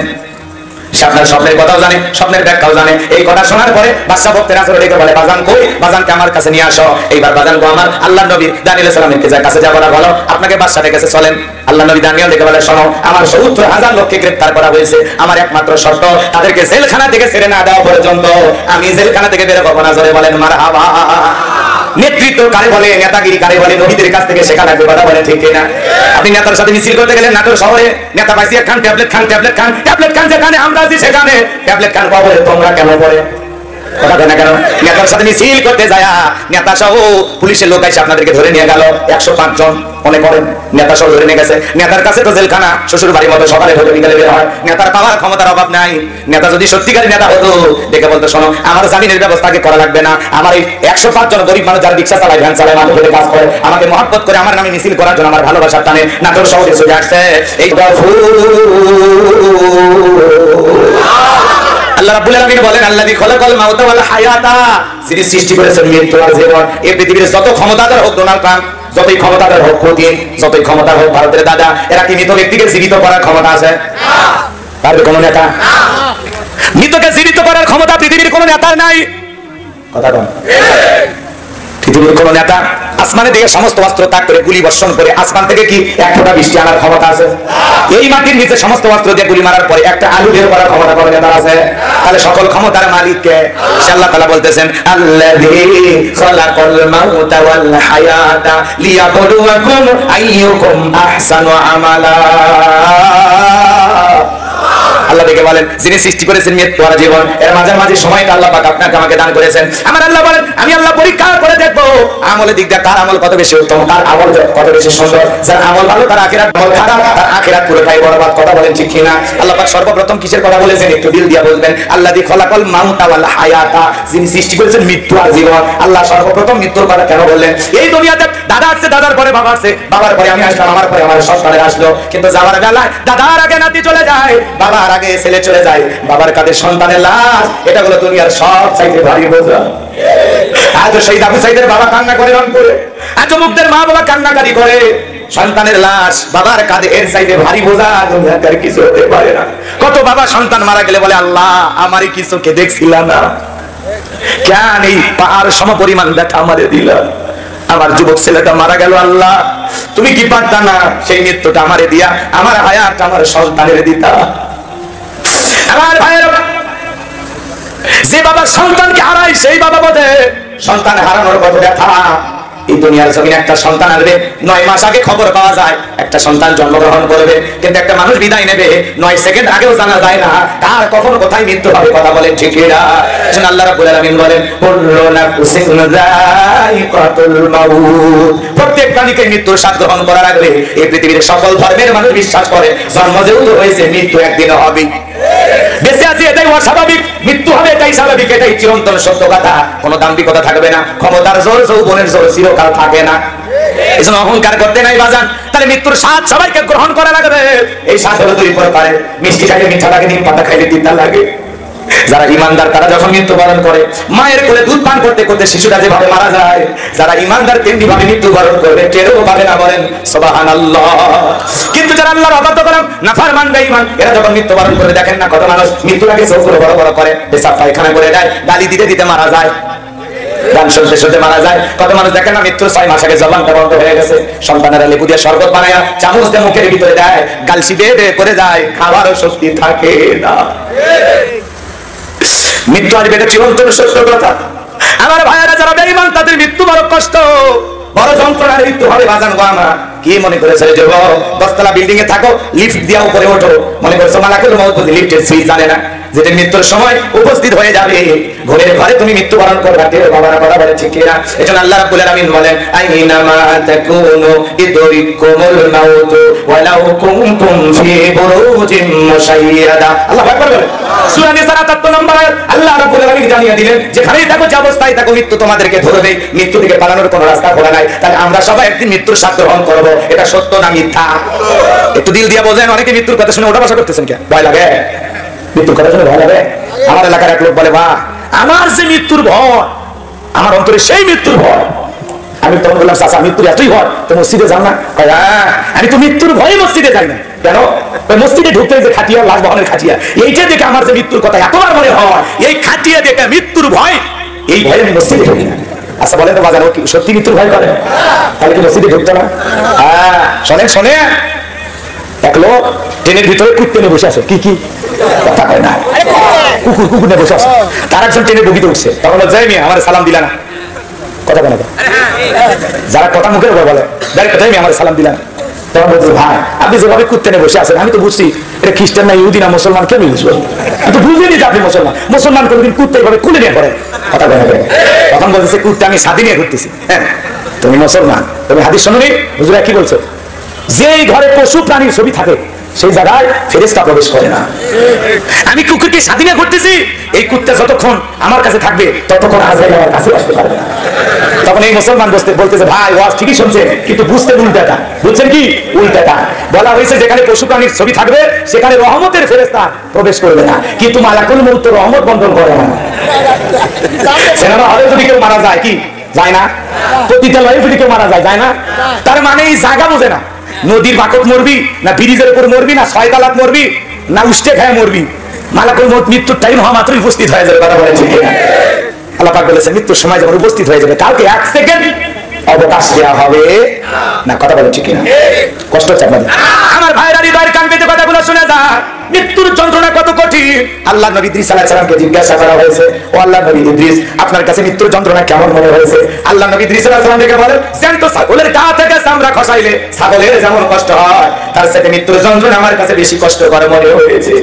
সে আপনার স্বপ্নের কথাও জানে, স্বপ্নের ব্যাখ্যাও জানে। এই কথা শোনার পরে বাদশা ভক্তের আসরে ডেকে বলে, বাজান কই? বাজানকে আমার কাছে নিয়ে আসো। এইবার বাজান গো আমার আল্লাহর নবী দানিয়েল সালামের কাছে যাবো না, বলো আপনাকে বাদশা ডেকেছে, চলেন। আল্লাহ নবী দানিয়েল ডেকে বলে, শোনো আমার 70,000 লোককে গ্রেফতার করা হয়েছে, আমার একমাত্র শর্ত তাদেরকে জেলখানা থেকে ছেড়ে না দেওয়া পর্যন্ত আমি জেলখানা থেকে বের হবো না। জোরে বলেন মারহাবা। নেতৃত্ব কারে বলে, নেতাগিরি কারে বলে, নবীদের কাছ থেকে শেখা লাগবে, কথা বলে ঠিক কিনা? আপনি নেতার সাথে মিছিল করতে গেলেন নাটোর শহরে, নেতা বাইসিয়া খান ট্যাবলেট খান, ট্যাবলেট খান, ট্যাবলেট খান, যেখানে আমরা আছি সেখানে ট্যাবলেট খান পাবো, তোমরা কেন পড়ে কথা কেন? কেন নেতার সাথে মিছিল করতে যায় নেতা সহ পুলিশের লোক এসে আপনাদেরকে ধরে নিয়ে গেল, 105 জন মনে করেন নেতা সহ ধরে নিয়ে গেছে। নেতার কাছে তো জেলখানা শ্বশুর বাড়ির মতো, সকালে ঢোকে বিকালে বের হয়, নেতার পাওয়ার ক্ষমতার অভাব নাই। নেতা যদি সত্যিকারী নেতা হতো দেখে বলতো, শোনো আমার জামিনের ব্যবস্থা আগে করা লাগবে না, আমার এই 105 জন গরিব মানুষ যারা রিক্সা চালায়, ভ্যান চালায়, মানুষ কাজ করে, আমাকে মহব্বত করে আমার নামে মিছিল করার জন্য আমার ভালোবাসার টানে নাটোর শহরে চলে আসছে। এই আল্লাহ রাব্বুল আলামিন বলেন, আল্লাযী খালাকাল মাউতা ওয়াল হায়াতা, যিনি সৃষ্টি করেছেন মৃত্যু আর জীবন। এই পৃথিবীর যত ক্ষমতাধর হোক ডোনাল্ড ট্রাম্প, যতই ক্ষমতাধর হোক পুতিন, যতই ক্ষমতা হোক ভারতের দাদা, এরা কি মৃত ব্যক্তিকে জীবিত করার ক্ষমতা আছে? পারবে কোন নেতা? মৃতকে জীবিত করার ক্ষমতা পৃথিবীর কোন নেতার নাই, কথা বল। পৃথিবীর কোন নেতা আসমানে দিয়ে সমস্ত অস্ত্র ত্যাগ করে গুলি বর্ষণ করে আসমান থেকে কি এক ফোঁটা বৃষ্টি আনার ক্ষমতা আছে? এই মাটির নিচে সমস্ত অস্ত্র দিয়ে গুলি মারার পরে একটা আলু বের করার ক্ষমতা কোন নেতার আছে? তাহলে সকল ক্ষমতার মালিক কে? আল্লাহ তাআলা বলতেছেন, আল্লাযী খালাকাল মাউতা ওয়াল হায়াতা লিয়াবলুয়াকুম আইয়ুকুম আহসানু আমালা। আল্লাহ দেখে বলেন, যিনি সৃষ্টি করেছেন মৃত্যু আর জীবন, এর মাঝামাঝি সময়টা আল্লাহ পাক আপনাকে আমাকে দান করেছেন। আমার আল্লাহ বলেন, আমি আল্লাহ পরীক্ষা করে দেখবো আমলের দিক দিয়ে কার আমল কত বেশি উত্তম, কার আমল কত বেশি সুন্দর। যার আমল ভালো তার আখিরাত ভালো, খারাপ তার আখিরাত পুরোটাই বরবাদ, কথা বলেন ঠিক কিনা? আল্লাহ পাক সর্বপ্রথম কিসের কথা বলেছেন একটু দিল দিয়া বলবেন, আল্লাযী খালাকাল মাউতা ওয়াল হায়াতা, যিনি সৃষ্টি করেছেন মৃত্যু আর জীবন। আল্লাহ সর্বপ্রথম মৃত্যুর কথা কেন বললেন? এই দুনিয়াতে দাদা আসছে, দাদার পরে বাবা আসছে, বাবার পরে আমি আসলাম, আমার পরে আমার সন্তানের আসলো, কিন্তু যাওয়ার বেলায় দাদার আগে নাতি চলে যায়, বাবার আগে ছেলে চলে যায়, বাবার কাঁধে সন্তানের লাশ, এটা হলো দুনিয়ার সব চাইতে ভারী বোঝা। আজ সেই আবু সাইদের বাবা কান্না করে রং করে, আজ মুগ্ধের মা বাবা কান্নাকারি করে, সন্তানের লাশ বাবার কাঁধে এর চাইতে ভারী বোঝা দুনিয়ার কিছু হতে পারে না। কত বাবা সন্তান মারা গেলে বলে আল্লাহ আমারই কি চোখে দেখছিলাম না, কেন এই পাহাড় সমপরিমাণ ব্যথা আমাদের দিলা। আমার যুবক ছেলেটা মারা গেল, আল্লাহ তুমি কি পারতা না সেই মৃত্যুটা আমারে দিয়া আমার হায়াত আমার সন্তানের দিতা। আমার ভাইয়ের যে বাবা সন্তানকে হারায় সেই বাবা বোধে সন্তান হারানোর কত ব্যথা। এই দুনিয়ার জমিনে একটা সন্তান আসবে, 9 মাস আগে খবর পাওয়া যায় একটা সন্তান জন্মগ্রহণ করবে, কিন্তু একটা মানুষ বিদায় নেবে 9 সেকেন্ড আগেও জানা যায় না কার কখন কোথায় মৃত্যু হবে। কথা বলেন ঠিক কিনা? আল্লাহ রাব্বুল আলামিন বলেন কুল্লু নাফসিন যায়িকাতুল মাউত, প্রত্যেক প্রাণীকে মৃত্যুর স্বাদ গ্রহণ করার আগে এই পৃথিবীর সকল ধর্মের মানুষ বিশ্বাস করে জন্ম যেহেতু হয়েছে মৃত্যু একদিন হবে। বেঁচে আছে এটাই অস্বাভাবিক, মৃত্যু হবে এটাই স্বাভাবিক, এটাই চিরন্তন সত্য কথা। কোনো দাম্ভিকতা থাকবে না, ক্ষমতার জোর যৌবনের জোর চিরকাল থাকে না। এজন্য অহংকার করতে নাই বাজান। তাহলে মৃত্যুর স্বাদ সবাইকে গ্রহণ করা লাগবে। এই স্বাদ হলো দুই প্রকারের, মিষ্টি খাইলে মিঠা লাগে, নিম পাতা খাইলে তিতা লাগে। যারা ইমানদার তারা যখন মৃত্যুবরণ করে মায়ের কোলে দুধ পান করতে করতে শিশুরা যেভাবে মারা যায়, যারা ইমানদার তেমনি ভাবে মৃত্যুবরণ করবে, টেরও পাবে না। বলেন সুবহানাল্লাহ। কিন্তু যারা আল্লাহর অবাধ্য করেন নাফরমান বেঈমান, এরা যখন মৃত্যুবরণ করে দেখেন না কত মানুষ মৃত্যুর আগে চোখগুলো বড় বড় করে, পেশাব পায়খানা করে যায়, গালি দিতে দিতে মারা যায়, গান শুনতে শুনতে মারা যায়। কত মানুষ দেখেন না মৃত্যুর 6 মাস আগে জবানটা বন্ধ হয়ে গেছে, সন্তানেরা লেবু দিয়ে শরবত বানায় চামচ দিয়ে মুখের ভিতরে দেয়, গালসি বেয়ে করে যায়, খাওয়ারও শক্তি থাকে না। মৃত্যু আসবে, এটা চিরন্তন সত্য কথা। আমার ভাইয়েরা যারা বেঈমান তাদের মৃত্যু বড় কষ্ট, বড় যন্ত্রণার মৃত্যু হবে। বাজান গো আমার কি মনে করেছে যে 10 তলা বিল্ডিং এ থাকো, লিফট দিয়া উপরে ওঠো, মনে করেছো মালাকুল মউত লিফটের সুইচ জানে না যেটা মৃত্যুর সময় উপস্থিত হয়ে যাবে, ঘরের ঘরে তুমি মৃত্যুবরণ করবে। বাবারা কথা বলে ঠিক কিনা? এজন্য আল্লাহ রাব্বুল আলামিন বলেন আইনামা তাকুনু ইদরিকুমুল মাউত ওয়ালাউ কুনতুম ফি বুরুজিন মুশাইয়াদা। আল্লাহ আকবার বলেন সূরা নিসা 77 নম্বর আয়াত। আল্লাহ রাব্বুল আলামিন জানিয়ে দিলেন যেখানেই থাকো, যে অবস্থায় থাকো, মৃত্যু তোমাদেরকে ধরবে, মৃত্যু থেকে পালানোর কোনো রাস্তা খোলা নাই। তাহলে আমরা সবাই একদিন মৃত্যুর স্বাদ গ্রহণ করব, এটা সত্য না মিথ্যা? একটু দিল দিয়ে বোঝেন। অনেকে মৃত্যুর কথা শুনে ওঠা বসা করতেছেন, কেন ভয় লাগে? মৃত্যুর কথা শুনে ভয় লাগে? আমার এলাকার এক লোক বলে বা আমার যে মৃত্যুর ভয়, আমার অন্তরে সেই মৃত্যুর ভয়। আমি তখন বললাম চাচা মৃত্যুর এতই ভয় তো মসজিদে যান না? আমি তো মৃত্যুর ভয়ে মসজিদে যাই না। কেন? মসজিদে ঢুকতে যে খাটিয়া, লাশ বহনের খাটিয়া, এইটা দেখে আমার যে মৃত্যুর কথা এতবার মনে হয়, এই খাটিয়া দেখে মৃত্যুর ভয়, এই ভয়ে আমি মসজিদে ঢুকি না। আচ্ছা বলেন তো বাজার ও কি সত্যি মৃত্যুর ভয় করে? তাহলে কি মসজিদে ঢুকতো না? হ্যাঁ শোনেন শোনেন, এক লোক ট্রেনের ভিতরে কুত্তে নিয়ে বসে আছে, কি কি কথা কয় না, কুকুর কুকুর নিয়ে বসে আছে। তার একজন ট্রেনের বগিতে উঠছে, তখন যাই মিয়া আমার সালাম দিলা না, কথা কেন? যারা কথা মুখের উপর বলে যাই কথাই আমার সালাম দিলা না, তখন বলছে ভাই আপনি যেভাবে কুত্তে নিয়ে বসে আছেন আমি তো বুঝছি এটা খ্রিস্টান না ইহুদি না মুসলমান, কেন বুঝবো? কিন্তু বুঝলেনি যে আপনি মুসলমান। মুসলমান কোনদিন কুত্তে এভাবে কুলে নিয়ে পড়ে, কথা কেন? তখন বলতেছে কুত্তে আমি স্বাধীন নিয়ে ঘুরতেছি। হ্যাঁ তুমি মুসলমান, তুমি হাদিস শোনোনি? হুজুরা কি বলছো? যেই ঘরে পশু প্রাণীর ছবি থাকে সেই জায়গায় ফেরেশতা প্রবেশ করে না। আমি কুকুরকে স্বাধীনে করতেছি, এই কুত্তা যতক্ষণ আমার কাছে থাকবে ততক্ষণ আজরাইল আমার কাছে আসতে পারবে না। তখন এই মুসলমান বলতেছে ভাই ওয়াজ ঠিকই শুনছে কিন্তু বুঝতে উল্টাটা। বুঝছেন কি? উল্টাটা বলা হয়েছে যেখানে পশু প্রাণীর ছবি থাকবে সেখানে রহমতের ফেরেশতা প্রবেশ করবে না, কিন্তু মালাকুল মউত রহমত বন্ধন করে না। সিনেমা হলে যদি কেউ মারা যায় কি যায় না? পতিতালয়ে যদি কেউ মারা যায় যায় না? তার মানে এই জায়গা বোঝে না। নদীর বাকত মরবি না ব্রিজের উপর মরবি না 6 তালাত মরবি না উষ্টে খায় মরবি, মালাকুল মউত মৃত্যুর টাইম হওয়া মাত্রই উপস্থিত হয়ে যাবে। কথা বলেন ঠিক কিনা? আল্লাহ পাক বলেছেন মৃত্যুর সময় যখন উপস্থিত হয়ে যাবে কাউকে 1 সেকেন্ড অবকাশ দেওয়া হবে না। কথা বলেন ঠিক কিনা? কষ্ট হচ্ছে আপনাদের? আমার ভাইরা হৃদয়ের কান পেতে কথাগুলো শুনে যা। মৃত্যুর যন্ত্রণা কত কঠিন। আল্লাহ নবী ইদ্রিস আলাইহিস সালামকে জিজ্ঞাসা করা হয়েছে, ও আল্লাহ নবী ইদ্রিস আপনার কাছে মৃত্যুর যন্ত্রণা কেমন মনে হয়েছে? আল্লাহ নবী ইদ্রিস আলাইহিস সালাম দেখে বলেন জ্যান্ত ছাগলের গা থেকে চামড়া খসাইলে ছাগলের যেমন কষ্ট হয় তার সাথে মৃত্যুর যন্ত্রণা আমার কাছে বেশি কষ্টকর মনে হয়েছে।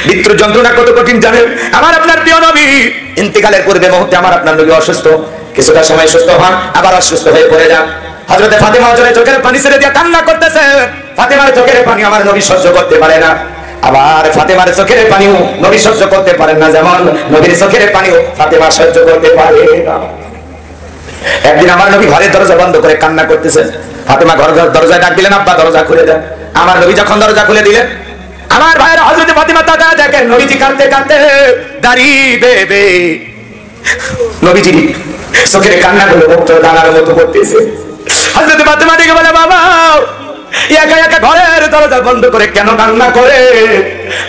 মৃত্যুর যন্ত্রণা কত কঠিন জানেন? আমার আপনার প্রিয় নবী ইন্তেকালের পূর্বে মুহূর্তে আমার আপনার নবী অসুস্থ, কিছুটা সময় সুস্থ হন আবার অসুস্থ হয়ে পড়ে যান। হযরতে ফাতেমা হযরতের চোখের পানি ছেড়ে দিয়ে কান্না করতেছে। ফাতেমার চোখের পানি আমার নবী সহ্য করতে পারে না, আবার ফাতেমার চোখের পানিও নবী সহ্য করতে পারেন না, যেমন নবীর চোখের পানিও ফাতেমা সহ্য করতে পারে না। একদিন আমার নবী ঘরের দরজা বন্ধ করে কান্না করতেছেন। ফাতেমা ঘর দরজায় ডাক দিলেন, আব্বা দরজা খুলে দেন। আমার নবী যখন দরজা খুলে দিলেন আমার ভাইরা হযরতে ফাতেমা তাকায় দেখেন নবীজি কাঁদতে কাঁদতে দাঁড়িয়ে বেবে নবীজি চোখের কান্নাগুলো মুক্ত দানার মতো পড়তেছে। হযরত ফাতেমা ডেকে বলে বাবা একা একা ঘরের দরজা বন্ধ করে কেন কান্না করে?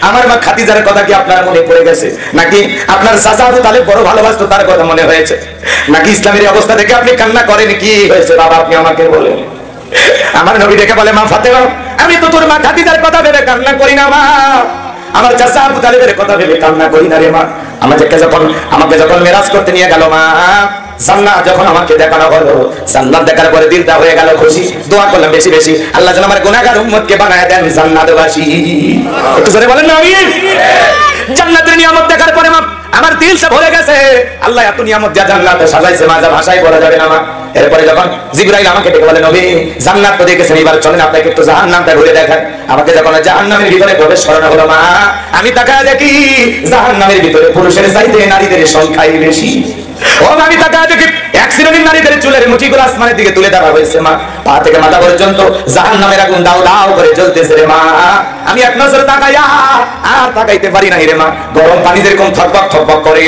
আমার মা খাদিজার কথা কি আপনার মনে পড়ে গেছে, নাকি আপনার চাচা আবু তালেব বড় ভালোবাসতো তার কথা মনে হয়েছে, নাকি ইসলামের অবস্থা দেখে আপনি কান্না করেন? কি হয়েছে বাবা আপনি আমাকে বলেন। আমার নবী ডেকে বলে মা ফাতেমা আমি তো তোর মা খাদিজার কথা ভেবে কান্না করি না মা, আমার চাচা আবু তালেবের কথা ভেবে কান্না করি না রে মা। আমাকে যখন মেরাজ করতে নিয়ে গেল মা, জান্নাত যখন আমাকে দেখানো হলো, জান্নাত দেখার পরে দিলটা হয়ে গেল খুশি। দোয়া করলাম বেশি বেশি আল্লাহ যেন আমার গুনাহগার উম্মতকে বানায় দেন জান্নাতবাসী। একটু জোরে বলেন না আমিন। জান্নাতের নিয়ামত দেখার পরে মা আমার দিলটা ভরে গেছে। আল্লাহ এত নিয়ামত যা জান্নাতে সাজাইছে মা, যা ভাষায় বলা যাবে না মা। এরপরে যখন জিবরাইল আমাকে ডেকে বলে নবী জান্নাত তো দেখেছেন, এবার চলেন আপনাকে একটু জাহান্নামটা ঘুরে দেখান। আমাকে যখন জাহান্নামের ভিতরে প্রবেশ করানো হলো মা, আমি তাকায় দেখি জাহান্নামের ভিতরে পুরুষের চাইতে নারীদের সংখ্যাই বেশি। ও আমি তাকায় দেখি এক শ্রেণীর নারীদের চুলের মুঠিগুলো আসমানের দিকে তুলে দেওয়া হয়েছে মা, পা থেকে মাথা পর্যন্ত জাহান্নামের আগুন দাও দাও করে জ্বলতেছে রে মা। আমি এক নজরে তাকাইয়া আর তাকাইতে পারি না রে মা, গরম পানি যেরকম থকবক থকবক করে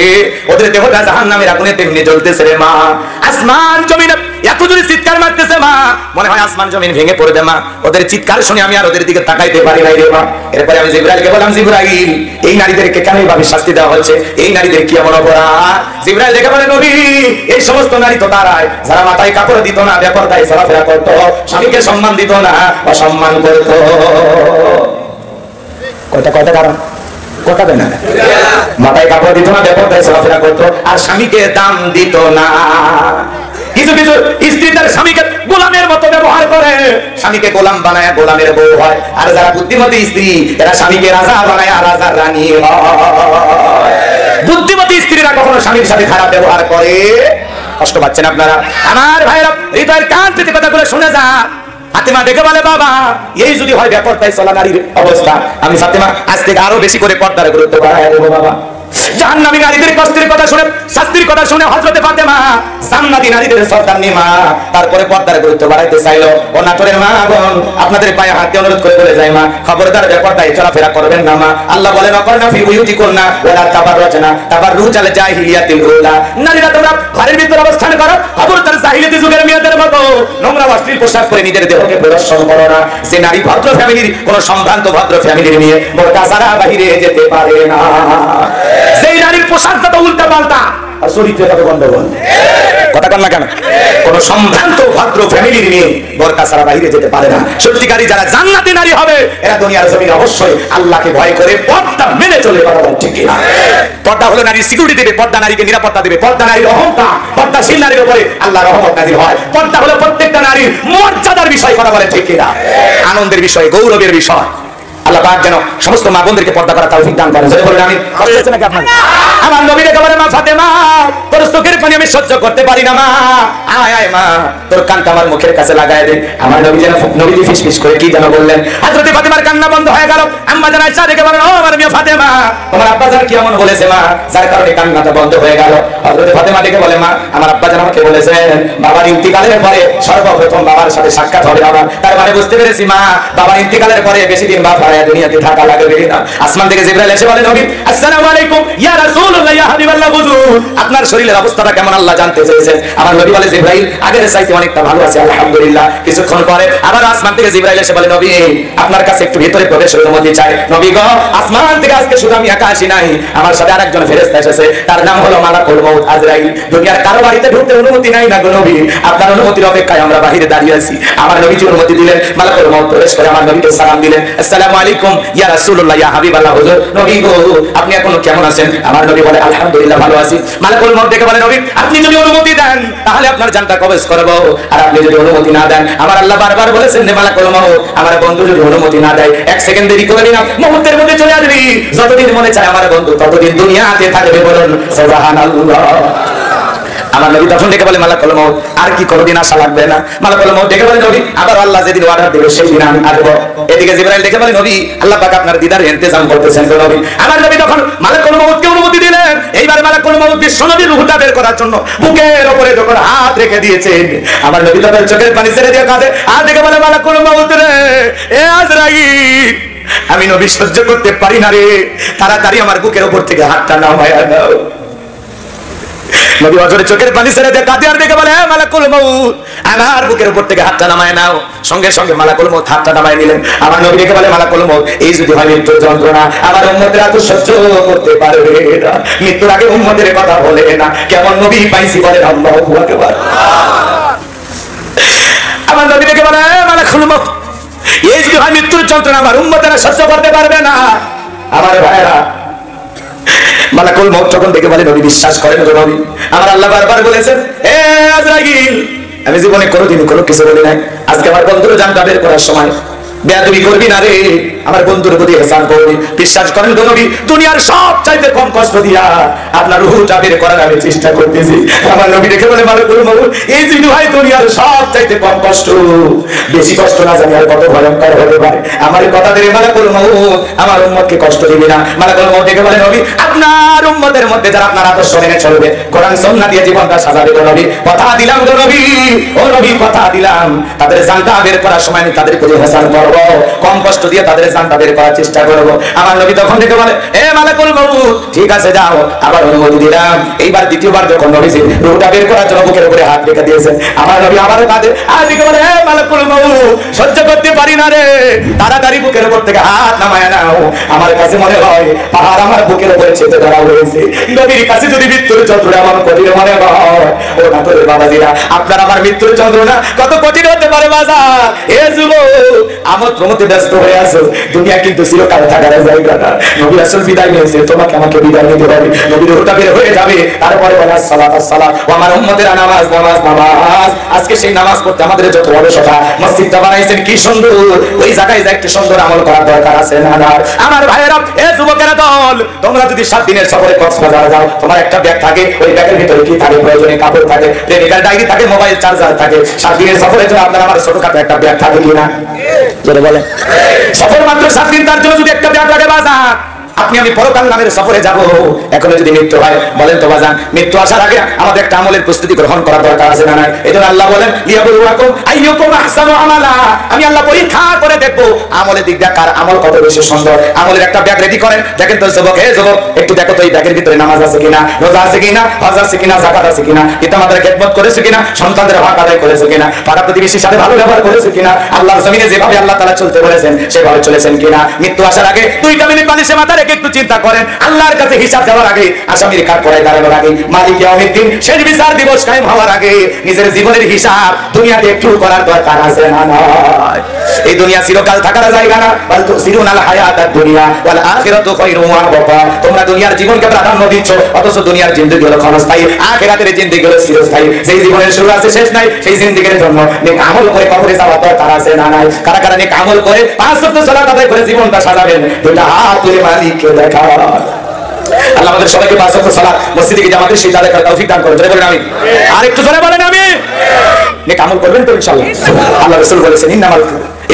ওদের দেহটা জাহান্নামের আগুনে তেমনি জ্বলতেছে রে মা। আসমান জমিন এত জোরে চিৎকার মারতেছে মা, মনে হয় আসমান জমিন ভেঙে পড়বে মা। ওদের চিৎকার শুনে আমি আর ওদের দিকে তাকাইতে পারি নাই রে মা। এরপরে আমি জিবরাইলকে বললাম জিবরাইল এই নারীদেরকে কেন এইভাবে শাস্তি দেওয়া হচ্ছে, এই নারীদের কি এমন অপরাধ? জিবরাইল দেখে বলে নবী এই সমস্ত নারী তো তারাই যারা মাথায় কাপড় দিত না, বেপরদায় চলাফেরা করতো, স্বামীকে সম্মান দিত না, অসম্মান করতো। কয়টা কারণ কথা দেয় না, মাথায় কাপড় দিত না, বেপরদায় চলাফেরা করতো, আর স্বামীকে দাম দিত না। কিছু কিছু স্ত্রী তার স্বামীকে গোলামের মতো ব্যবহার করে, স্বামীকে গোলাম বানায় গোলামের বউ হয়। আর যারা বুদ্ধিমতী স্ত্রী এরা স্বামীকে রাজা বানায় রাজার রানী হয়। বুদ্ধিমতী স্ত্রীরা কখনো স্বামীর সাথে খারাপ ব্যবহার করে। কষ্ট পাচ্ছেন আপনারা আমার ভাইরা, হৃদয়ের কান পেতে কথাগুলো শুনে যা। ফাতেমা দেখে বলে বাবা এই যদি হয় বেপরদায় চলা নারীর অবস্থা, আমি ফাতেমা আজ থেকে আরো বেশি করে পর্দার গুরুত্ব বাড়ায় দেবো বাবা। জাহান্নামী নারীদের কষ্টের কথা শুনে, শাস্তির কথা শুনে হযরতে ফাতেমা জান্নাতি নারীদের সর্দারনি মা তারপরে পর্দার গুরুত্ব বাড়াইতে চাইলো। ও নাটোরের মা বোন আপনাদের পায়ে হাত দিয়ে অনুরোধ করে বলে যায় মা খবরদার বেপরদায় চলাফেরা করবেন না মা। আল্লাহ বলেন অকরনা ফি বুয়ুতিকুন্না ওয়ালা তাবাররাজনা তাবাররুজাল জাহিলিয়াতিল উলা, নারীরা তোমরা ঘরের ভিতর অবস্থান করো, খবরদার জাহিলিয়াতি যুগের মেয়েদের মতো নোংরা অশ্লীল পোশাক পরে নিজের দেহকে প্রদর্শন করো না। যে নারী ভদ্র ফ্যামিলির, কোন সম্ভ্রান্ত ভদ্র ফ্যামিলির মেয়ে বোরকা ছাড়া বাইরে যেতে পারে না। সেই নারীর পোশাক যত উল্টা পাল্টা আর চরিত্রে তত গন্ডগোল। কথা বল না কেন? কোন সম্ভ্রান্ত ভদ্র ফ্যামিলির মেয়ে বোরকা ছাড়া বাইরে যেতে পারে না। সত্যিকারী যারা জান্নাতি নারী হবে এরা দুনিয়ার জমিনে অবশ্যই আল্লাহকে ভয় করে পর্দা মেনে চলে পারবে, ঠিক কি না? পর্দা হলো নারীর সিকিউরিটি দেবে, পর্দা নারীকে নিরাপত্তা দেবে, পর্দা নারীর অহংকার, পর্দাশীল নারীর উপরে আল্লাহর রহমত নাযিল হয়। পর্দা হলো প্রত্যেকটা নারীর মর্যাদার বিষয়, কথা বলে ঠিক কি না? আনন্দের বিষয়, গৌরবের বিষয়। আল্লাহ পাক যেন সমস্ত মা বোনদেরকে পর্দা করার তৌফিক দান করেন। বলেন আমি কষ্ট হচ্ছে নাকি আপনার? আমার নবী রেখে বলে মা ফাতেমা তোর চোখের পানি আমি সহ্য করতে পারি না মা, আয় আয় মা তোর কানটা আমার মুখের কাছে লাগায় দে। আমার নবী যেন নবীজি ফিসফিস করে কি যেন বললেন। হযরত ফাতেমার কান্না বন্ধ হয়ে গেল। আম্মা জান আয়েশা রেখে বলেন ও আমার মেয়ে ফাতেমা তোমার আব্বা জান কি এমন বলেছে মা যার কারণে কান্নাটা বন্ধ হয়ে গেল? হযরত ফাতেমা রেখে বলে মা আমার আব্বা জান আমাকে বলেছেন বাবার ইন্তিকালের পরে সর্বপ্রথম বাবার সাথে সাক্ষাৎ হবে আমার। তার মানে বুঝতে পেরেছি মা বাবার ইন্তিকালের পরে বেশি দিন বাপ হারায় দুনিয়াতে থাকা লাগবে না। আসমান থেকে জিবরাইল এসে বলে নবী আসসালামু আলাইকুম ইয়া রাসূলুল্লাহ ইয়া হাবিবাল্লাহ বুজুর, আপনার শরীরের অবস্থাটা কেমন আল্লাহ জানতে চেয়েছেন। আমার নবী বলে জিবরাইল আগের চাইতে অনেকটা ভালো আছে আলহামদুলিল্লাহ। কিছুক্ষণ পরে আবার আসমান থেকে জিবরাইল এসে বলে নবী আপনার কাছে একটু ভিতরে প্রবেশের অনুমতি চাই। নবী গো আসমান থেকে আজকে শুধু আমি একা আসি নাই, আমার সাথে আরেকজন ফেরেশতা এসেছে, তার নাম হলো মালাকুল মউত আজরাইল। দুনিয়ার কারো বাড়িতে ঢুকতে অনুমতি নাই না গো নবী, আপনার অনুমতির অপেক্ষায় আমরা বাহিরে দাঁড়িয়ে আছি। আমার নবীজি অনুমতি দিলেন, মালাকুল মউত প্রবেশ করে আমার নবীকে সালাম দিলেন আসসালামু আলাইকুম ইয়া রাসূলুল্লাহ ইয়া হাবিবাল্লাহ হুজুর, নবী গো আপনি এখন কেমন আছেন? আমার নবী বলে আলহামদুলিল্লাহ ভালো আছি। মালাকুল মউত দেখে বলে নবী আপনি যদি অনুমতি দেন তাহলে আপনার জানটা কবজ করব, আর আপনি যদি অনুমতি না দেন আমার আল্লাহ বারবার বলেছেন যে মালাকুল মউত আমার বন্ধু যদি অনুমতি না দেয় এক সেকেন্ড দেরি করে দিলাম মুহূর্তের মধ্যে চলে আসবি, যতদিন মনে চায় আমার বন্ধু ততদিন দুনিয়াতে থাকবে। বলুন সুবহানাল্লাহ। আমার নবী তখন ডেকে বলে মালাকুল মউত আর কি কোনদিন আশা লাগবে না? মালাকুল মউত ডেকে বলে নবী আবার আল্লাহ যেদিন অর্ডার দেবে সেই দিন আমি আসবো। এদিকে জিবরাইল ডেকে বলে নবী আল্লাহ পাক আপনার দিদারের ইন্তজাম করতেছেন তো নবী। আমার নবী তখন মালাকুল মউতকে অনুমতি দিলেন। এইবার মালাকুল মউত বিশ্বনবীর রূহটা বের করার জন্য বুকের উপরে যখন হাত রেখে দিয়েছেন আমার নবী তখন চোখের পানি ছেড়ে দিয়ে কাঁদে আর ডেকে বলে মালাকুল মউত রে এ আজরাইল আমি নবী সহ্য করতে পারি না রে, তাড়াতাড়ি আমার বুকের উপর থেকে হাতটা নামায়া দাও। নবী অজরে চোখের পানি ছেড়ে দিয়ে কাঁদে আর দেখে বলে, হে মালাকুল মউত, আমার বুকের উপর থেকে হাতটা নামায় নাও। সঙ্গে সঙ্গে মালাকুল মউত হাতটা নামায় নিলেন। আমার নবী দেখে বলে, মালাকুল মউত, এই যদি হয় মৃত্যুর যন্ত্রণা, আমার উম্মতেরা তো সহ্য করতে পারবে না। মৃত্যুর আগে উম্মতের কথা বলে না। কেমন নবী পাইছি বলেন, আল্লাহু আকবার। আমার নবী দেখে বলে, মালাকুল মউত, এই যদি হয় মৃত্যুর যন্ত্রণা, আমার উম্মতেরা সহ্য করতে পারবে না। আমার ভাইরা, মালাকুল মউত যখন দেখে বলে, নবী বিশ্বাস করেন তো নবী, আমার আল্লাহ বারবার বলেছেন, হে আজরাইল, আমি জীবনে কোনোদিন কোনো কিছু বলি নাই, আজকে আমার বন্ধুর জানটা বের করার সময় বেয়াদবি করবি না রে, আমার বন্ধুর প্রতি ইহসান করবি। বিশ্বাস করেন তো নবী, দুনিয়ার সব চাইতে কম কষ্ট দিয়া আপনার রূহটা বের করার আমি চেষ্টা করতেছি। আমার নবী দেখে বলে, মালাকুল মউত, এই যদি ভাই দুনিয়ার সব চাইতে কম কষ্ট, বেশি কষ্ট না জানি আর কত ভয়ঙ্কর হতে পারে। আমার কথা দিয়ে মালাকুল মউত আমার উম্মতকে কষ্ট দিবি না। মালাকুল মউত দেখে বলে, নবী, আপনার উম্মতের মধ্যে যারা আপনার আদর্শ মেনে চলবে, কোরআন সুন্নাহ দিয়ে জীবনটা সাজাবে গো নবী, কথা দিলাম গো নবী, ও নবী কথা দিলাম, তাদের জানটা বের করার সময় আমি তাদের প্রতি ইহসান করব, কম কষ্ট দিয়ে তাদের জানটা বের করার চেষ্টা করব। আমার নবী তখন দেখে বলে, হে মালাকুল মউত, ঠিক আছে যাও, আবার অনুমতি দিলাম। এইবার দ্বিতীয়বার যখন নবীজি রূহটা বের করার জন্য বুকের উপরে হাত রেখে দিয়েছেন, আমার নবী আবারও কাঁদে আর দেখে বলে, হে মালাকুল মউত, সহ্য করতে পারি না রে, তাড়াতাড়ি বুকের উপর থেকে হাত নামায় নাও। আমার কাছে মনে হয় পাহাড় আমার বুকের উপরে চেপে ধরা হয়েছে। নবীর কাছে যদি মৃত্যুর যন্ত্রণা আমার কঠিন মনে হয়, ও না তোর বাবাজিরা, আপনার আমার মৃত্যুর যন্ত্রণা কত কঠিন হতে পারে বাজার। এ যুবক, আমোদ প্রমোদে ব্যস্ত হয়ে আছো, দুনিয়া কিন্তু চিরকাল থাকার জায়গা না। নবী রাসূল বিদায় নিয়েছে, তোমাকে আমাকে বিদায় নিতে হবে। নবীর রূহটা বের হয়ে যাবে, তারপরে বলে আসসালাত আসসালাত, ও আমার উম্মতেরা নামাজ নামাজ নামাজ। আজকে সেই নামাজ পড়তে আমাদের যত অলসতা, মসজিদটা বানাইছেন কি সুন্দর, ওই জায়গায় যা একটু সুন্দর আমল করার দরকার আছে না? আমার ভাইয়েরা, এ যুবকেরা দল, তোমরা যদি 7 দিনের সফরে কক্সবাজার যাও, তোমার একটা ব্যাগ থাকে, ওই ব্যাগের ভিতরে কি থাকে? প্রয়োজনীয় কাপড় থাকে, প্রেমিকার ডায়েরি থাকে, মোবাইল চার্জার থাকে। 7 দিনের সফরের জন্য আপনার আমার ছোটখাটো একটা ব্যাগ থাকে কিনা? জোরে বলে। সফর মাত্র 7 দিন, তার জন্য যদি একটা ব্যাগ লাগে বাজার, আপনি আমি পরকাল নামের সফরে যাব। এখন যদি মৃত্যু হয়, বলেন তো বাজান, মৃত্যু আসার আগে আমাদের একটা আমলের প্রস্তুতি গ্রহণ করা দরকার আছে না? এজন্য আল্লাহ বলেন, লিয়াবলুয়াকুম আইয়ুকুম আহসানু আমালা, আমি আল্লাহ পরীক্ষা করে দেখব আমলের দিক দিয়ে কার আমল কত বেশি সুন্দর। আমলের একটা ব্যাগ রেডি করেন, দেখেন তো যুবক, হে যুবক, একটু দেখো তো এই ব্যাগের ভিতরে নামাজ আছে কিনা, রোজা আছে কিনা, হজ আছে কিনা, যাকাত আছে কিনা, পিতামাতার খেদমত করেছে কিনা, সন্তানদের হক আদায় করেছে কিনা, পাড়া প্রতিবেশীর সাথে ভালো ব্যবহার করেছে কিনা, আল্লাহর জমিনে যেভাবে আল্লাহ তাআলা চলতে বলেছেন সেভাবে চলেছেন কিনা। মৃত্যু আসার আগে 2টা মিনিট বালিশে মাথা রেখে একটু চিন্তা করেন, আল্লাহর কাছে হিসাব দেওয়ার আগে, আসামির কাঠ পড়ায় দাঁড়ানোর আগে, মালিক ইয়াউমিদ দিন শেষ বিচার দিবস কায়েম হওয়ার আগে নিজের জীবনের হিসাব দুনিয়াতে একটু করার দরকার আছে না? এই দুনিয়া চিরকাল থাকার জায়গা না। বাল তুসিরুনাল হায়াতাদ দুনিয়া ওয়াল আখিরাতু খায়রুন ওয়া আবকা। তোমরা দুনিয়ার জীবনকে প্রাধান্য দিচ্ছ, অথচ দুনিয়ার জিন্দেগি হলো ক্ষণস্থায়ী, আখিরাতের জিন্দেগি হলো চিরস্থায়ী। সেই জীবনের শুরু আছে শেষ নাই, সেই জিন্দেগির জন্য নেক আমল করে কবরে যাওয়ার দরকার আছে না? নাই। কারা কারা নেক আমল করে 5 ওয়াক্ত সালাত আদায় করে জীবনটা সাজাবেন? দুইটা হাত তুলে মালিককে দেখা। আল্লাহ আমাদের সবাইকে 5 ওয়াক্ত সালাত মসজিদে গিয়ে জামাতের সেই আদায় করার তৌফিক দান করুন। জোরে বলেন আমিন। আর একটু জোরে বলেন আমিন। নেক আমল করবেন তো ইনশাআল্লাহ। আল্লাহ রাসূল বলেছেন,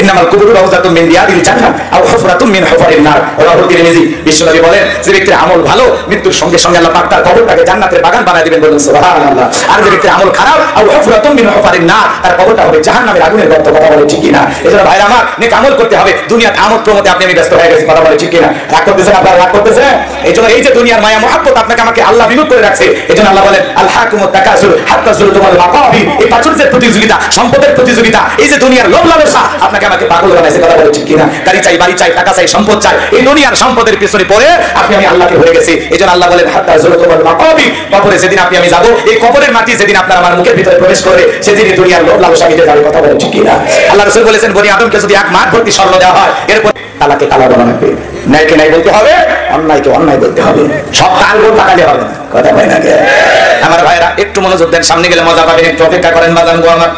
ইন্নামাল কুবুরু রাউযাতুম মিন রিয়াদিল জান্নাহ আও হুফরাতুম মিন হুফারিন নার। রাহুল তিরমিজি। বিশ্বনবী বলেন, যে ব্যক্তির আমল ভালো, মৃত্যুর সঙ্গে সঙ্গে আল্লাহ পাক তার কবরটাকে জান্নাতের বাগান বানায় দিবেন। বলুন সুবহানাল্লাহ। আর যে ব্যক্তির আমল খারাপ, আও হুফরাতুম মিন হুফারিন নার, তার কবরটা হবে জাহান্নামের আগুনের গর্ত। কথা বলে ঠিক কিনা? এজন্য ভাইরা আমার, নেক আমল করতে হবে। দুনিয়ার আমল প্রমোতে আপনি আমি ব্যস্ত হয়ে গেছি। কথা বলে ঠিক কিনা? রাগ করতেছেন আপনারা? রাগ করতেছেন? এইজন্য এই যে দুনিয়ার মায়া মহব্বত আপনাকে আমাকে আল্লাহ বিমুখ করে রাখছে। এজন্য আল্লাহ বলেন, আল হাকুমুত তাকাসুর হাত্তা যুরতুমুল মাকাবির। এই প্রাচুর্যের প্রতিযোগিতা, সম্পদের প্রতিযোগিতা, এই যে দুনিয়ার লোভ লালসা আপনাকে আমাকে পাগল বানাইছে। কথা বলে ঠিক কিনা? গাড়ি চাই, বাড়ি চাই, টাকা চাই, সম্পদ চাই, এই দুনিয়ার সম্পদের পিছনে পড়ে আপনি আমি আল্লাহকে ভুলে গেছি। এজন্য আল্লাহ বলেন, হাত্তা যুরতুমুল মাকাবির। কবরে যেদিন আপনি আমি যাব, এই কবরের মাটি যেদিন আপনার আমার মুখের ভিতরে প্রবেশ করে, সেদিন দুনিয়ার লোভ লালসা মিটে যাবে। কথা বলে ঠিক কিনা? আল্লাহ রাসূল বলেছেন, বনি আদমকে যদি 1 মাঠ ভর্তি স্বর্ণ দেওয়া হয়, এরপর তালাকে তালা বলা লাগবে, ন্যায়কে ন্যায় বলতে হবে, অন্যায়কে অন্যায় বলতে হবে, সব তালগোল তাকালে হবে না। কথা বলে না? আমার ভাইরা একটু মনোযোগ দেন, সামনে গেলে মজা পাবেন, একটু অপেক্ষা করেন বাজান গো আমার।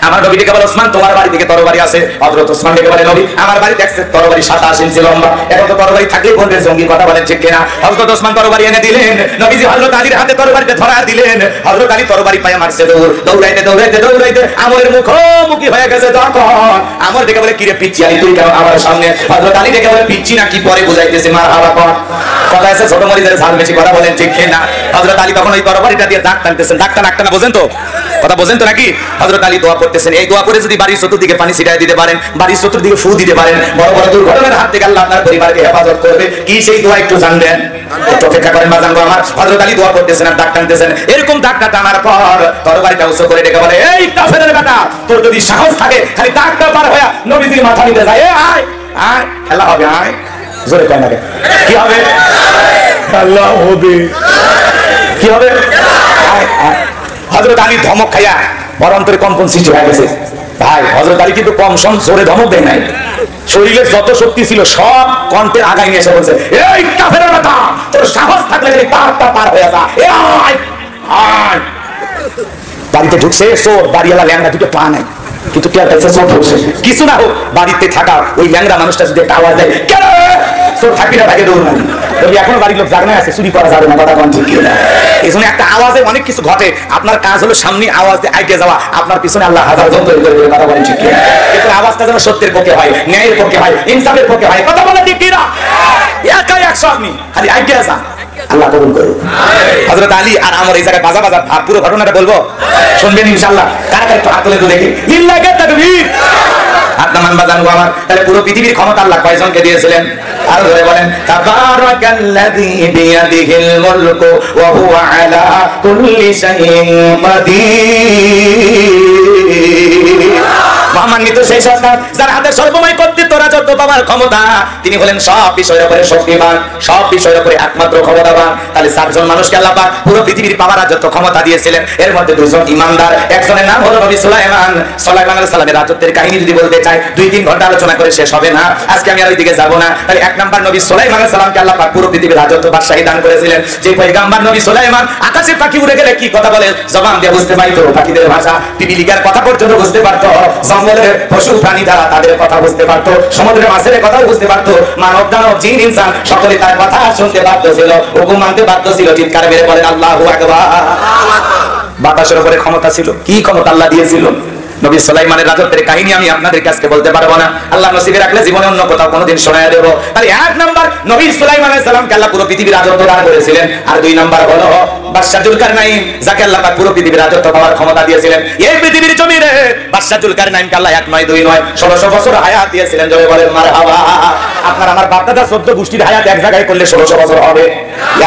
আমার নবী ডেকে বলে, ওসমান তোমার বাড়ি থেকে তরবারি আছে? হযরত ওসমান ডেকে বলে, নবী আমার বাড়িতে একটা তরবারি 27 ইঞ্চি লম্বা। এখন তো তরবারি থাকলে বলবে জঙ্গি। কথা বলেন ঠিক কিনা? হযরত ওসমান তরবারি এনে দিলেন, নবীজি হযরত আলীর হাতে তরবারিটা ধরা দিলেন। হযরত আলী তরবারি পায়ে মারছে দৌড়, দৌড়াইতে দৌড়াইতে দৌড়াইতে আমরের মুখোমুখি হয়ে গেছে। তখন আমর ডেকে বলে, কিরে পিচ্চি আলী, তুই কেন আমার সামনে? হযরত আলী ডেকে বলে, পিচ্চি না কি পরে বুঝাইতেছে, মার হাওয়া কর। কথা আছে ছোট মরিদের ঝাল বেশি। কথা বলেন ঠিক কিনা? হযরত আলী তখন ওই তরবারিটা দিয়ে দাগ টানতেছেন। দাগ টানা বোঝেন তো? কথা বোঝেন তো নাকি? হযরত আলী দোয়া করতেছেন, এই দোয়া করে যদি বাড়ির চতুর্দিকে পানি ছিটায় দিতে পারেন, বাড়ির চতুর্দিকে ফু দিতে পারেন, বড় বড় দুর্ঘটনার হাত থেকে আল্লাহ আপনার পরিবারকে হেফাজত করবে। কি সেই দোয়া একটু জানবেন? একটু অপেক্ষা করেন বাজান গো আমার। হযরত আলী দোয়া করতেছেন আর দাগ টানতেছেন। এরকম দাগটা টানার পর তরবারিটা উঁচু করে ডেকে বলে, এই কাফেরের বেটা, তোর যদি সাহস থাকে খালি দাগটা পার হয়ে নবীজির মাথা নিতে যায়, এ আয় আয়, খেলা হবে, আয়। জোরে কয় না কে? কি হবে? আল্লাহ হবে, কি হবে? হযরত আলী ধমক খাইয়া বড় অন্তরে কম্পন সৃষ্টি হয়ে গেছে। ভাই হযরত আলী কিন্তু কম সম জোরে ধমক দেয় নাই, শরীরের যত শক্তি ছিল সব কণ্ঠের আগায় নিয়ে এসে বলছে, এই কাফেরের বেটা, তোর সাহস থাকলে খালি দাগটা পার হয়ে যা, এ আয় আয়। বাড়িতে ঢুকছে চোর, বাড়িওয়ালা ল্যাংড়া দুটো পা নাই, কিন্তু কে আছে চোর ঢুকছে, কিছু না হোক বাড়িতে থাকা ওই ল্যাংড়া মানুষটা যদি একটা আওয়াজ দেয়, কেন চোর থাকবি না, তাকে দৌড় মারি। তবে এখনো বাড়ির লোক জাগনায় আছে, চুরি করা যাবে না, কথা কোন ঠিক না। এই জন্য একটা আওয়াজে অনেক কিছু ঘটে। আপনার কাজ হলো সামনে আওয়াজ দিয়ে আইতে যাওয়া, আপনার পিছনে আল্লাহ হাজার জন তৈরি করে, কথা বলেন ঠিক না। কিন্তু আওয়াজটা যেন সত্যের পক্ষে হয়, ন্যায়ের পক্ষে হয়, ইনসাফের পক্ষে হয়, কথা বলেন ঠিক না। একাই 100 আপনি খালি আইতে আসা, আল্লাহ কবুল করুন। হযরত আলী আর আমার এই জায়গায় বাজা বাজা পুরো ঘটনাটা বলবো, শুনবেন ইনশাআল্লাহ। কারা কারা একটু হাত তুলে দেখি, লিল্লাহি তাকবীর। হাত নামান বাজান গো আমার। তাহলে পুরো পৃথিবীর ক্ষমতা আল্লাহ কয়জনকে দিয়েছিলেন? আর ধরে বলেন, তাবারাকাল্লাযী বিয়াদিহিল মুলকু ওয়া হুয়া আলা কুল্লি শাইইন কাদির। মহামান্বিত সেই সরকার যার হাতে সর্বময় কর্তৃত্ব, রাজত্ব পাওয়ার ক্ষমতা, তিনি হলেন সব বিষয়ের উপরে শক্তিমান, সব বিষয়ের উপরে একমাত্র ক্ষমতাবান। তাহলে 4 জন মানুষকে আল্লাহ পাক পুরো পৃথিবীর পাওয়ার রাজত্ব ক্ষমতা দিয়েছিলেন। এর মধ্যে 2 জন ইমানদার, একজনের নাম হলো নবী সুলাইমান। সুলাইমান আলাইহিস সালামের রাজত্বের কাহিনী যদি বলতে চাই 2-3 ঘন্টা আলোচনা করে শেষ হবে না, আজকে আমি আর ওইদিকে যাব না। তাহলে 1 নাম্বার নবী সুলাইমান আলাইহিস সালামকে আল্লাহ পাক পুরো পৃথিবীর রাজত্ব বাদশাহী দান করেছিলেন। যে পয়গম্বর নবী সুলাইমান আকাশে পাখি উড়ে গেলে কি কথা বলে জবান দিয়ে বুঝতে পারতো, পাখিদের ভাষা, পিপিলিকার কথা পর্যন্ত বুঝতে পারতো, জঙ্গলের পশু প্রাণী দ্বারা তাদের কথা বুঝতে পারতো, সমুদ্রের মাছের কথাও বুঝতে পারতো, মানব দানব জিন ইনসান সকলে তার কথা শুনতে বাধ্য ছিল, হুকুম মানতে বাধ্য ছিল। চিৎকার মেরে বলেন আল্লাহু আকবার। বাতাসের উপরে ক্ষমতা ছিল। কি ক্ষমতা আল্লাহ দিয়েছিল? নবী সুলাইমানের রাজত্বের কাহিনী আমি আপনাদের কাছে বলতে পারবো না, আল্লাহ নসিবে রাখলে জীবনে অন্য কোথাও কোনোদিন শোনায় দেব। তাহলে 1 নাম্বার নবী সুলাইমান আলাইহিস সালামকে আল্লাহ পুরো পৃথিবীর রাজত্ব দান করেছিলেন। আর 2 নাম্বার হলো বাদশা জুলকারনাইন, যাকে আল্লাহ পাক পুরো পৃথিবীর রাজত্ব পাওয়ার ক্ষমতা দিয়েছিলেন। এই পৃথিবীর জমিনে বাদশা জুলকারনাইনকে আল্লাহ 1 নয় 2 নয় 1600 বছর হায়াত দিয়েছিলেন। জয় বলেন মারহাবা। আপনার আমার বাপ দাদা 14 গোষ্ঠীর হায়াত এক জায়গায় করলে 1600 বছর হবে,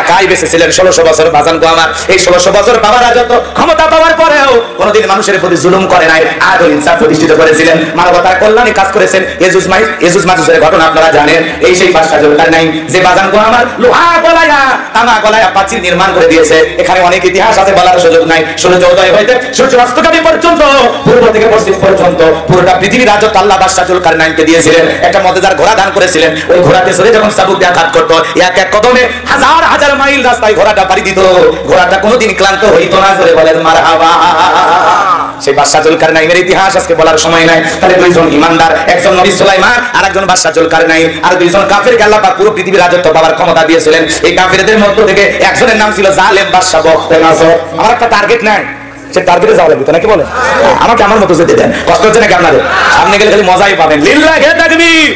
একাই বেঁচেছিলেন 1600 বছর। বাজান গো আমার, এই 1600 বছর পাওয়ার রাজত্ব ক্ষমতা পাওয়ার পরেও কোনোদিন মানুষের প্রতি জুলুম করে নাই, আদল ইনসাফ প্রতিষ্ঠিত করেছিলেন, মানবতার কল্যাণে কাজ করেছেন। ইয়েজুজ মাজুজের ঘটনা আপনারা জানেন। এই সেই বাদশা জুলকারনাইন যে বাজান গো আমার লোহা গলায়া তামা গলায়া প্রাচীর নির্মাণ করে দিয়েছে। এখানে অনেক ইতিহাস আছে, বলার সুযোগ নাই। সূর্য উদয় হইতে সূর্য অস্তগামী পর্যন্ত, পূর্ব থেকে পশ্চিম পর্যন্ত পুরোটা পৃথিবীর রাজত্ব আল্লাহ বাদশা জুলকারনাইনকে দিয়েছিলেন। একটা মজাদার ঘোড়া দান করেছিলেন। ওই ঘোড়াতে চড়ে যখন চাবুক দিয়ে আঘাত করতো, এক এক কদমে হাজার হাজার মাইল রাস্তায় ঘোড়াটা পাড়ি দিত, ঘোড়াটা কোনোদিন ক্লান্ত হইতো না। জোরে বলেন মারহাবা। সেই বাদশা জুলকারনাইনের ইতিহাস আজকে বলার সময় নাই। তাহলে 2 জন ইমানদার, একজন নবী সুলাইমান আর একজন বাদশা জুলকারনাইন, আর 2 জন কাফেরকে আল্লাহ পাক পুরো পৃথিবীর রাজত্ব পাওয়ার ক্ষমতা দিয়েছিলেন। এই কাফেরদের মধ্য থেকে একজনের নাম ছিল জালেম বাদশা বখতেনাসর। আমার একটা টার্গেট নাই, সে টার্গেটে যাওয়া লাগবে তো নাকি বলে? আমাকে আমার মতো যেতে দেন, কষ্ট হচ্ছে নাকি আপনাদের? সামনে গেলে খালি মজাই পাবেন। লিল্লাহি তাকবীর।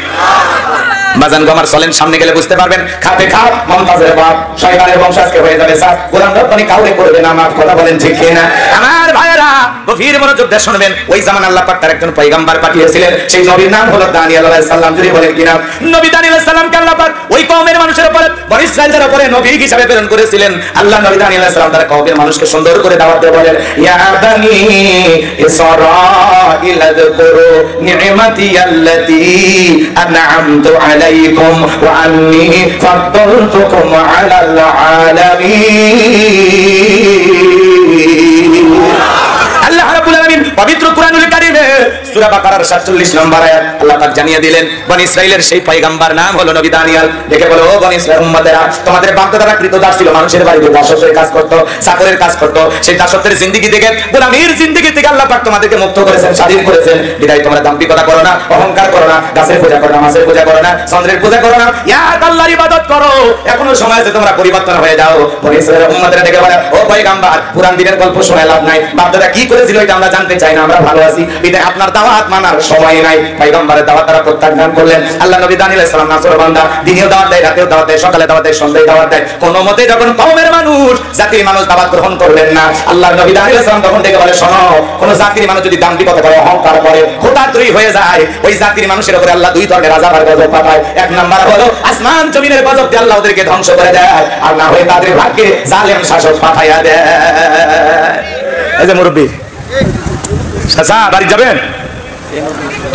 বাজান গো আমার, চলেন সামনে গেলে বুঝতে পারবেন। খাপে খাপ মমতাজের বাপ, শয়তানের বংশ আজকে হয়ে যাবে স্যার। কোরআন রব্বানি কাউরে করবে না মাফ, কথা বলেন ঠিক কি না? আমার ভাইয়েরা গভীর মনোযোগ দিয়ে শুনবেন। ওই জামান আল্লাহ পাক তার একজন পয়গম্বর পাঠিয়েছিলেন, সেই নবীর নাম হলো দানিয়েল আলাইহিস সালাম। যদি বলেন কি নাম? নবী দানিয়েল আলাইহিস সালামকে আল্লাহ পাক ওই কওমের মানুষের উপরে, বনি ইসরাঈলের উপরে নবী হিসেবে প্রেরণ করেছিলেন। আল্লাহ নবী দানিয়েল আলাইহিস সালাম তার কওমের মানুষকে সুন্দর করে দাওয়াত দিয়ে বলেন, ইয়া বানি ইসরাঈল আযকুরু নি'মাতি আল্লাতী আন'আমতু আলাইকুম ওয়া আন্নী ফাদ্দালতুকুম আলাল আলামিন। আল্লাহ রাব্বুল আলামিন পবিত্র কোরআনুল কারীমে সূরা বাকারার 47 নম্বর আয়াত আল্লাহ পাক জানিয়ে দিলেন, বনি ইসরাইলের সেই পয়গম্বর নাম হলো নবী দানিয়েল। দেখে বলো, ও বনি ইসরাইল উম্মতেরা, তোমাদের বাপ-দাদারা কৃতদাস ছিল, মানুষের বাড়িতে দাসত্বের কাজ করত, চাকরের কাজ করত। সেই দাসত্বের জিন্দেগি থেকে, গোলামীর জিন্দেগি থেকে আল্লাহ পাক তোমাদেরকে মুক্ত করেছেন, স্বাধীন করেছেন। বিদায় তোমরা দাম্ভিকতা করো না, অহংকার করো না, গাছের পূজা করো না, মাছের পূজা করো না, চন্দ্রের পূজা করো না, এক আল্লাহর ইবাদত করো। এখনো সময় আছে, তোমরা পরিবর্তন হয়ে যাও। বনি ইসরাইল উম্মতেরা দেখে বলে, ও পয়গম্বর, পুরান দিনের গল্প শোনা লাভ নাই, বাপ-দাদা কি করেছিল এটা পরিস্থিতি আমরা জানতে চাই না, আমরা ভালো আছি। বিধায় আপনার দাওয়াত মানার সময় নাই। পয়গম্বরের দাওয়াত তারা প্রত্যাখ্যান করলেন। আল্লাহ নবী দানিয়েল আলাইহিস সালাম নাফরমানদা, দিনেও দাওয়াত দেয়, রাতেও দাওয়াত দেয়, সকালে দাওয়াত দেয়, সন্ধ্যায় দাওয়াত দেয়। কোন মতে যখন কওমের মানুষ, জাতির মানুষ দাওয়াত গ্রহণ করলেন না, আল্লাহ নবী দানিয়েল আলাইহিস সালাম তখন থেকে বলে, শোনো, কোন জাতির মানুষ যদি দাম্ভিকতা করে, অহংকার করে, খোদাত্রয়ী হয়ে যায়, ওই জাতির মানুষের উপরে আল্লাহ দুই ধরনের আযাব আর গজব পাঠায়। এক নাম্বার হলো আসমান জমিনের গজব দিয়ে আল্লাহ ওদেরকে ধ্বংস করে দেয়, আর না হয়ে তাদের ভাগ্যে জালেম শাসক পাঠাইয়া দেয়। এই যে মুরব্বী চাচা, বাড়ি যাবেন?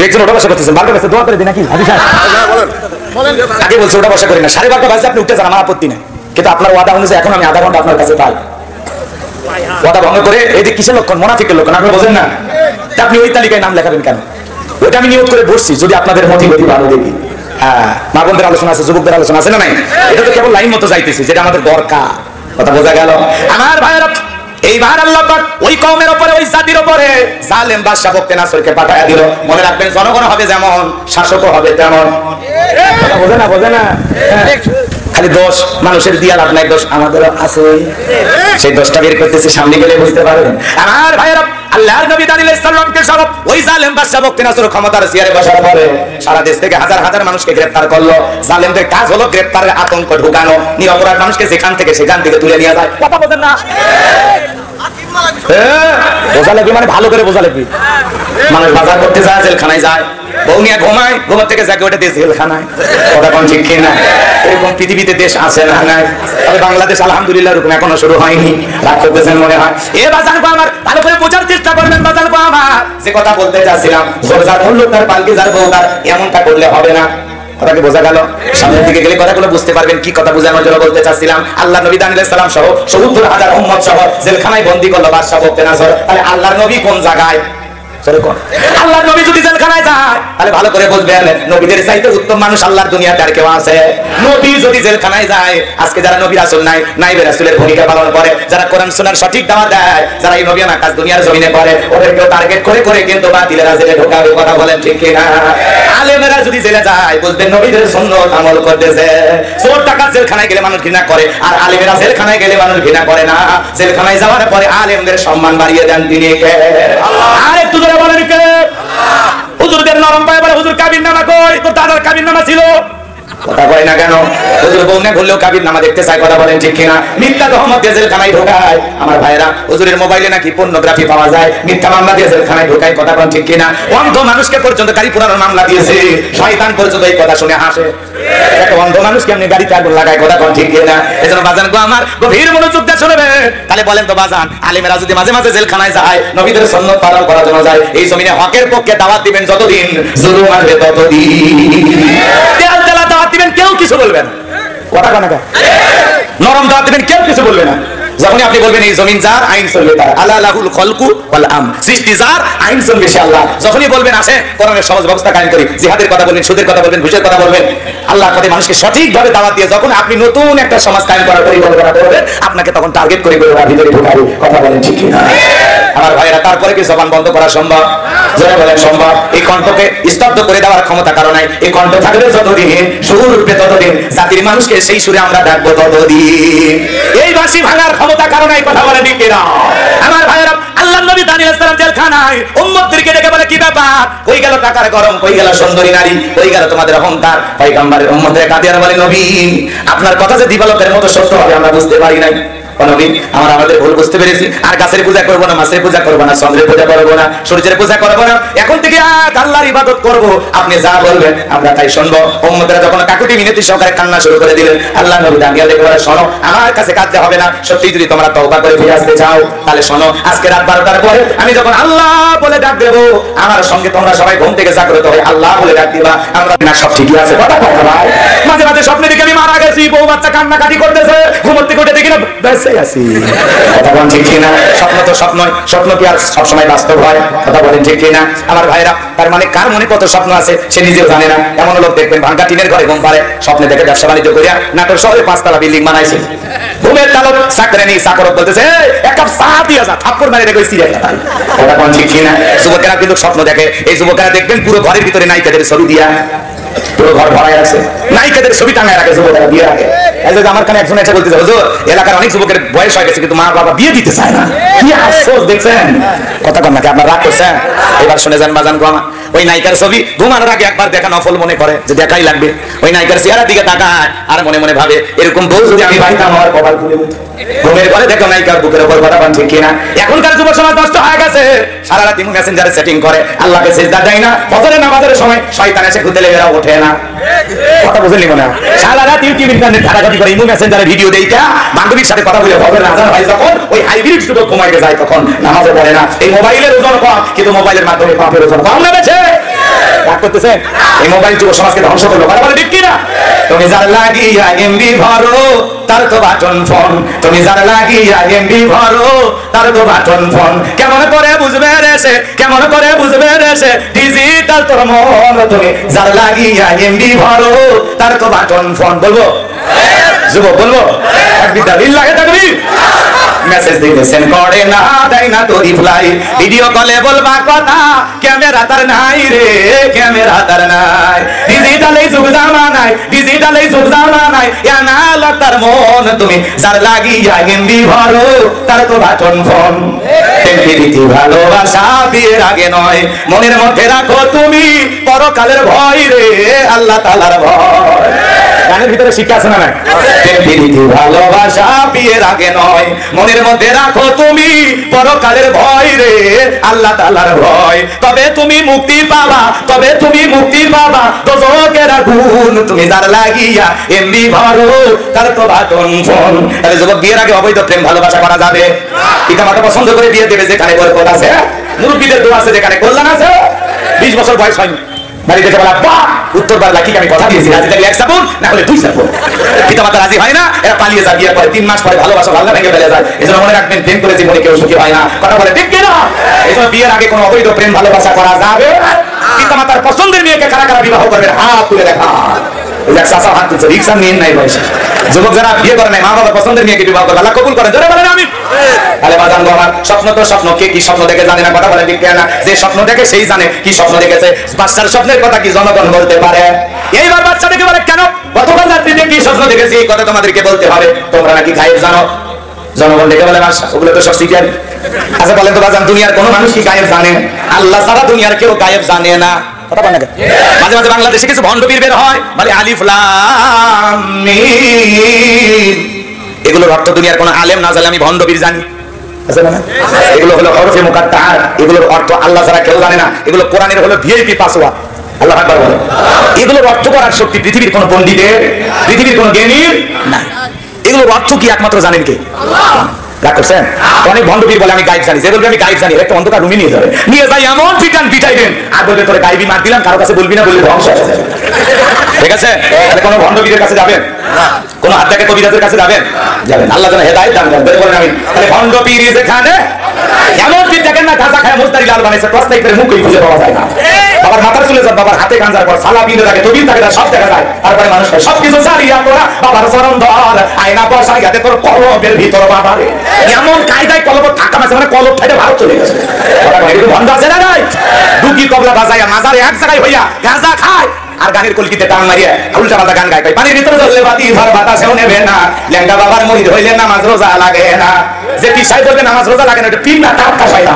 একজন ওটা বসা করতেছেন, 12টা বাজে দোয়া করে দিন নাকি? আগে বলছে ওটা বসা করি না, 12:30 বাজে আপনি উঠতে যান, আমার আপত্তি নেই, কিন্তু আপনার ওয়াদা অনুযায়ী এখন আমি আধা ঘন্টা আপনার কাছে পাই। ওয়াদা ভঙ্গ করে এই যে কিসের লক্ষণ? মুনাফিকের লক্ষণ। আপনি বোঝেন না? আপনি ওই তালিকায় নাম লেখাবেন কেন? ওইটা আমি নিয়োগ করে বসছি, যদি আপনাদের মতিগতি ভালো দেখি। হ্যাঁ, মা বোনদের আলোচনা আছে, যুবকদের আলোচনা আছে না নাই? এটা তো কেবল লাইন মতো যাইতেছি, যেটা আমাদের দরকার। কথা বোঝা গেল? আমার ভাইয়েরা, এইবার আল্লাহ পাক ওই কওমের উপরে, ওই জাতির উপরে জালেম বাদশা বক্তে নাসরকে পাঠায়া দিল। মনে রাখবেন, জনগণ হবে যেমন, শাসকও হবে তেমন। বোঝে না? খালি দোষ মানুষের দিয়া লাভ নাই, দোষ আমাদেরও আছে। সেই দোষটা বের করতেছি, সামনে গেলে বুঝতে পারবেন। আমার ভাইয়েরা, আল্লাহর নবী দানিয়েল আলাইহিস সালামকে সব ওই জালেম বাদশা বক্তে নাসর ক্ষমতার চেয়ারে বসার পরে সারা দেশ থেকে হাজার হাজার মানুষকে গ্রেফতার করলো। জালেমদের কাজ হলো গ্রেফতারের আতঙ্ক ঢুকানো, নিরপরাধ মানুষকে সেখান থেকে তুলে নিয়ে যায়। কথা বলেন না? বোঝা লাগবে মানে ভালো করে বোঝা লাগবে। মানুষ বাজার করতে যায়, জেলখানায় যায়, বউ নিয়ে ঘুমায়, ঘুমার থেকে জাগে ওঠে জেলখানায়। কথা কোন ঠিক কিনা? এরকম পৃথিবীতে দেশ আছে না? নাই। তবে বাংলাদেশ আলহামদুলিল্লাহ এরকম এখনো শুরু হয়নি। রাগ করতেছেন মনে হয়। এ বাজার গো আমার, ভালো করে বোঝার চেষ্টা করবেন। বাজার গো আমার, যে কথা বলতে চাচ্ছিলাম, জোরজার হল তার পালকি যার বউ তার, এমনটা করলে হবে না। কথা কি বোঝা গেল? সামনের দিকে গেলে কথাগুলো বুঝতে পারবেন কি কথা বোঝানোর জন্য বলতে চাচ্ছিলাম। আল্লাহ নবী দানিয়েল আলাইহিস সালাম সহ ৭০,০০০ উম্মত সহ জেলখানায় বন্দী করলো বাদশা বক্তে নাসর। তাহলে আল্লাহর নবী কোন জায়গায়? আল্লাহর নবী যদি জেলখানায় যায়, তাহলে ভালো করে বুঝবেন, নবীদের চাইতে উত্তম মানুষ আল্লাহর দুনিয়াতে আর কেউ আছে? নবী যদি জেলখানায় যায়, আজকে যারা নবী রাসূল নাই, নাইবে রাসূলের ভূমিকা পালন করে, যারা কোরআন সুন্নাহর সঠিক দাওয়াত দেয়, যারা এই নবী আনা কাজ দুনিয়ার জমিনে করে, ওদেরকে টার্গেট করে করে কিন্তু বাতিলেরা জেলে ঢোকাবে। কথা বলেন ঠিক কি না? আলেমেরা যদি জেলে যায়, বুঝবেন নবীদের সুন্নাত আমল করতেছে। চোর ডাকাত জেলখানায় গেলে মানুষ ঘৃণা করে, আর আলেমেরা জেলখানায় গেলে মানুষ ঘৃণা করে না। জেলখানায় যাওয়ার পরে আলেমদের সম্মান বাড়িয়ে দেন তিনি কে? আল্লাহ। আর একটু জোরে বলেন কে? আল্লাহ। হুজুরদের নরম পায় বলে, হুজুর কাবির নামা কই? তোর দাদার কাবির নামা ছিল। কথা কয় না কেন? হুজুর বউ না ঘুরলেও কাবির নামা দেখতে চায়। কথা বলেন ঠিক কিনা? মিথ্যা তহমত দিয়ে জেলখানায় ঢোকায়। আমার ভাইরা, হুজুরের মোবাইলে নাকি পর্নোগ্রাফি পাওয়া যায়, মিথ্যা মামলা দিয়ে জেলখানায় ঢোকায়। কথা বলেন ঠিক কিনা? অন্ধ মানুষকে পর্যন্ত গাড়ি পোড়ানোর মামলা দিয়েছে, শয়তান পর্যন্ত এই কথা শুনে হাসে। একটা অন্ধ মানুষকে এমনি গাড়িতে আগুন লাগায়। কথা বলেন ঠিক কিনা? এজন্য বাজান গো আমার, গভীর মনোযোগ দিয়ে শুনবে। তাহলে বলেন তো বাজান, আলেমেরা যদি মাঝে মাঝে জেলখানায় যায়, নবীদের সুন্নাত পালন করার জন্য যায়, এই জমিনে হকের পক্ষে দাওয়াত দিবেন যতদিন, জুলুম আসবে ততদিন। দাওয়াত দিবেন, কেউ কিছু বলবে না। কথা কানা কা নরম দাওয়াত দিবেন, কেউ কিছু বলবে না। যখনই আপনি বলবেন এই জমিন যার, আইন চলবে তার, আল্লাহ লাহুল খলকু ওয়াল আমর, সৃষ্টি যার, আইন চলবে সে আল্লাহ। যখনই বলবেন আসে কোরআনের সহজ ব্যবস্থা কায়েম করি, জিহাদের কথা বলবেন, সুদের কথা বলবেন, ঘুষের কথা বলবেন, আল্লাহর পথে মানুষকে সঠিকভাবে দাওয়াত দিয়ে যখন আপনি নতুন একটা সমাজ কায়েম করার পরিকল্পনা করবেন, আপনাকে তখন টার্গেট করে ভিতরে ঢোকাবে। কথা বলেন ঠিক কি না? আমার ভাইরা, তারপরে কি জবান বন্ধ করা সম্ভব? জোরে বলেন সম্ভব। এই কণ্ঠকে স্তব্ধ করে দেওয়ার ক্ষমতা কারো নাই। এই কণ্ঠ থাকলে যতদিন, সুর উঠবে ততদিন, জাতির মানুষকে সেই সুরে আমরা ডাকবো ততদিন। এই বাঁশি ভাঙার ক্ষমতা কারো নাই। কথা বলে ঠিক কিনা? আমার ভাইরা, আল্লাহর নবী দানিয়েল আলাইহিস সালাম জেলখানায় উম্মতদেরকে ডেকে বলে, কি ব্যাপার? কই গেল টাকার গরম? কই গেল সুন্দরী নারী? কই গেল তোমাদের অহংকার? পয়গম্বরের উম্মতদের কাঁদিয়ে বলে, নবী, আপনার কথা যে দিবালোকের মতো সত্য হবে আমরা বুঝতে পারি নাই। আমাদের ভুল বুঝতে পেরেছি। আর গাছের পূজা করবো না, মাছের পূজা করবো না, চন্দ্রের পূজা করবো না, সূর্যের পূজা করবো না, এখন থেকে আল্লাহর ইবাদত করবো। আপনি যা বলবেন আমরা তাই শুনবো। উম্মতেরা যখন কাকুতি মিনতি সহকারে কান্না শুরু করে দিলেন, আল্লাহ নবী দানিয়েল দেখে বলে, শোনো, আমার কাছে কাঁদতে হবে না। সত্যি যদি তোমরা তওবা করে ফিরে আসতে চাও, তাহলে শোনো, আজকে রাত 12টার পরে আমি যখন আল্লাহ বলে ডাক দেবো, আমার সঙ্গে তোমরা সবাই ঘুম থেকে জাগ্রত হয়ে আল্লাহ বলে ডাক দিবা। আমরা না সব ঠিকই আছে। কথা বলো ভাই। মাঝে মাঝে স্বপ্নে দেখে আমি মারা গেছি, বউ বাচ্চা কান্নাকাটি করতেছে, ঘুমোর থেকে উঠে দেখি না বেঁচে আছি। কথা বলেন ঠিক কিনা? স্বপ্ন তো স্বপ্ন, স্বপ্ন কি আর সবসময় বাস্তব হয়? কথা বলেন ঠিক কিনা? আমার ভাইরা, তার মানে কার মনে কত স্বপ্ন আছে সে নিজেও জানে না। এমন লোক দেখবেন ভাঙা টিনের ঘরে ঘুম পারে, স্বপ্নে দেখে ব্যবসা বাণিজ্য করিয়া নাটোর শহরে 5তলা বিল্ডিং বানাইছে। ঘুমের তালক চাকরানি চাকরক বলতেছে, এক কাপ চা দিয়া যা, থাপ্পড় মারে দেখো সিরিয়াল। কথা বলেন ঠিক কিনা? যুবকেরা কিন্তু স্বপ্ন দেখে। এই যুবকেরা দেখবেন পুরো ঘরের ভিতরে নায়িকাদের ছবি দিয়া পুরো ঘর ভরাই আছে, নায়িকাদের ছবি টাঙায় রাখে, যুবকেরা বিয়ে রাখে। আমার কানে একজন এসে বলতেছে, হুজুর, এলাকার অনেক যুবকের বয়স হয়ে গেছে কিন্তু মা বাবা বিয়ে দিতে চায় না। কি আফসোস দেখছেন? কথা কন নাকি আপনারা রাগ করছেন? এবার শুনে যান বাজান গো আমার, ওই নায়িকার ছবি ঘুমানোর আগে একবার দেখা নফল মনে করে যে দেখাই লাগবে, ওই নায়িকার চেহারার দিকে তাকায় আর মনে মনে ভাবে এরকম বউ যদি আমি পাইতাম আমার কপাল খুলে দিত। ঘুমের পরে দেখো নায়িকার বুকের উপর কথা বল, ঠিক কিনা? এখনকার যুব সমাজ নষ্ট হয়ে গেছে, সারা রাত ইমো মেসেঞ্জারে সেটিং করে, আল্লাহকে সিজদা দেয় না, ফজরের নামাজের সময় শয়তান এসে ঘুরতে লেগে ওঠে না। কথা বুঝলি মনে হয়? সারা রাত ইউটিউব ইন্টারনেট ঘাটাঘাটি করে ইমো মেসেঞ্জারে ভিডিও দেইটা বান্ধবীর সাথে কথা বলে ফজরের আজান হয় যখন ওই হাইব্রিড যুবক ঘুমাইতে যায় তখন নামাজে পড়ে না। এই মোবাইলের ওজন কম, কিন্তু মোবাইলের মাধ্যমে পাপের ওজন কম না বেশি? রাগ করতেছে? এই মোবাইল যুব সমাজকে ধ্বংস করলো, কথা বলে ঠিক কিনা? তুমি যার লাগিয়া এমবি ভরো তার তো বাটন ফোন, তুমি যার লাগিয়া এমবি ভরো তার তো বাটন ফোন, কেমন করে বুঝবে রে সে, কেমন করে বুঝবে রে সে ডিজিটাল তোর মন, তুমি যার লাগিয়া এমবি ভরো তার তো বাটন ফোন। বলবো যুবক, বলবো একবিদা লিল্লাহি তাকবীর। মেসেজ দিতেছেন করে না, দেয় না তো রিপ্লাই, ভিডিও কলে বলবা কথা ক্যামেরা তার নাই রে, ক্যামেরা তার নাই, ডিজিটালে যুগ জামানায়, ডিজিটালে যুগ জামানায় অ্যানালগ তার মন, তুমি যার লাগিয়া এমবি ভরো তার তো বাটন ফোন। প্রীতি ভালোবাসা বিয়ের আগে নয়, মনের মধ্যে রাখো তুমি পরকালের ভয় রে, আল্লাহ তাআলার ভয়। গানের ভিতরে শিক্ষা আছে না? প্রীতি ভালোবাসা বিয়ের আগে নয়, মনের মধ্যে রাখো তুমি পরকালের ভয় রে, আল্লাহ তাআলার ভয়, তবে তুমি মুক্তি পাবা, তবে তুমি মুক্তি পাবা দোজখের আগুন, তুমি যার লাগিয়া এমবি ভরো তার তো বাটন ফোন। তাহলে যুবক বিয়ের আগে অবৈধ প্রেম ভালোবাসা করা যাবে? পিতা মাতা পছন্দ করে বিয়ে দেবে যেখানে বরকত আছে, মুরব্বিদের দোয়া আছে যেখানে কল্যাণ আছে। 20 বছর বয়স হয়নি, বাড়ি থেকে বলা বাহ উত্তর বার লাকি আমি কথা দিয়েছি, রাজি থাকলে 1 সাপোর্ট, না হলে 2 সাপোর্ট। পিতা মাতা রাজি হয় না, এরা পালিয়ে যায়, বিয়ের পরে 3 মাস পরে ভালোবাসা ভালো ভেঙে ফেলে যায়। এজন্য মনে রাখবেন প্রেম করে জীবনে কেউ সুখী হয় না, কথা বলে ঠিক কিনা? এজন্য বিয়ের আগে কোনো অবৈধ প্রেম ভালোবাসা করা যাবে না। পিতা মাতার পছন্দের মেয়েকে কারা কারা বিবাহ করবেন হাত তুলে দেখা। চাচা হাত তুলছে, রিক্সা নিয়ে নাই বয়সে। যুবক যারা বিয়ে করে নাই, মা বাবা পছন্দের মেয়েকে বিবাহ করবে, আল্লাহ কবুল করেন, জোরে বলেন আমিন। তাহলে বাজান গো আমার, স্বপ্ন তো স্বপ্ন, কে কি স্বপ্ন দেখে জানে না, কথা বলে ঠিক কিনা? যে স্বপ্ন দেখে সেই জানে কি স্বপ্ন দেখেছে। বাচ্চার স্বপ্নের কথা কি জনগণ বলতে পারে? এইবার বাচ্চা দেখে বলে কেন গতকাল রাত্রিতে কি স্বপ্ন দেখেছি, এই কথা তোমাদেরকে বলতে হবে, তোমরা নাকি গায়েব জানো। জনগণ দেখে বলে বাচ্চা, ওগুলো তো সব সিক্রেট। আচ্ছা বলেন তো বাজান, দুনিয়ার কোনো মানুষ কি গায়েব জানে? আল্লাহ ছাড়া দুনিয়ার কেউ গায়েব জানে না। মাঝে মাঝে বাংলাদেশে কিছু ভণ্ডবীর বের হয়, মানে আলিফ লাম মিম, এগুলোর অর্থ দুনিয়ার কোন আলেম না জানলে আমি ভণ্ডবীর জানি। এগুলো হলো হরফে মুকাত্তার, এগুলোর অর্থ আল্লাহ ছাড়া কেউ জানে না। এগুলো কোরআনের হলো ভিআইপি পাসওয়ার্ড। আল্লাহ আকবার বলে। এগুলোর অর্থ করার শক্তি পৃথিবীর কোন পণ্ডিতের, পৃথিবীর কোন জ্ঞানীর নাই। এগুলোর অর্থ কি একমাত্র জানেন কে? আল্লাহ। রাগ করছেন? অনেক ভণ্ডবীর বলে আমি গায়েব জানি, যে বলবে আমি গায়েব জানি একটা অন্ধকার রুমে নিয়ে যাবে, নিয়ে যাই এমন পিটান পিটাইবেন আর বলবে তোরে গায়েবী মার দিলাম, কারো কাছে বলবি না, বললে ধ্বংস হয়ে যাবে। ঠিক আছে? তাহলে কোন ভণ্ডবীরের কাছে যাবেন না, কোন আত্মাকে কবিরাজের কাছে যাবেন যাবেন, আল্লাহ যেন হেদায়েত দান করেন, বলেন আমিন। তাহলে ভণ্ডপীর যেখানে এমন কি দেখেন না, গাঁজা খায় মুস্তারি লাল বানাইছে, টস লাইটের মুখই খুঁজে পাওয়া যায় না। বাবার মাথার চুলে যান, বাবার হাতে গাঁজার পর সালা বিন্দু থাকে, তবিল থাকে, সব দেখা যায়। তারপরে মানুষ সবকিছু ছাড়িয়া তোরা বাবার চরণ ধর, আয়না পয়সা যাতে তোর কলবের ভিতর বাবারে এমন কায়দায় কলব থাকা আছে, মানে কলব থেকে ভারত চলে গেছে। ভণ্ড আছে না নাই? দুকি কবলা বাজাইয়া মাজারে এক জায়গায় হইয়া গাঁজা খায় আর গানের কলকিতে টান মারিয়া উল্টা পাল্টা গান গায়, পানির ভিতরে চললে বাতি ধর বাতাসেও নেবে না, ল্যাংটা বাবার মুরিদ হইলে নামাজ রোজা লাগে না। যে কি সাহেব বলবে নামাজ রোজা লাগে না, এটা পিন না টাকা পায় না।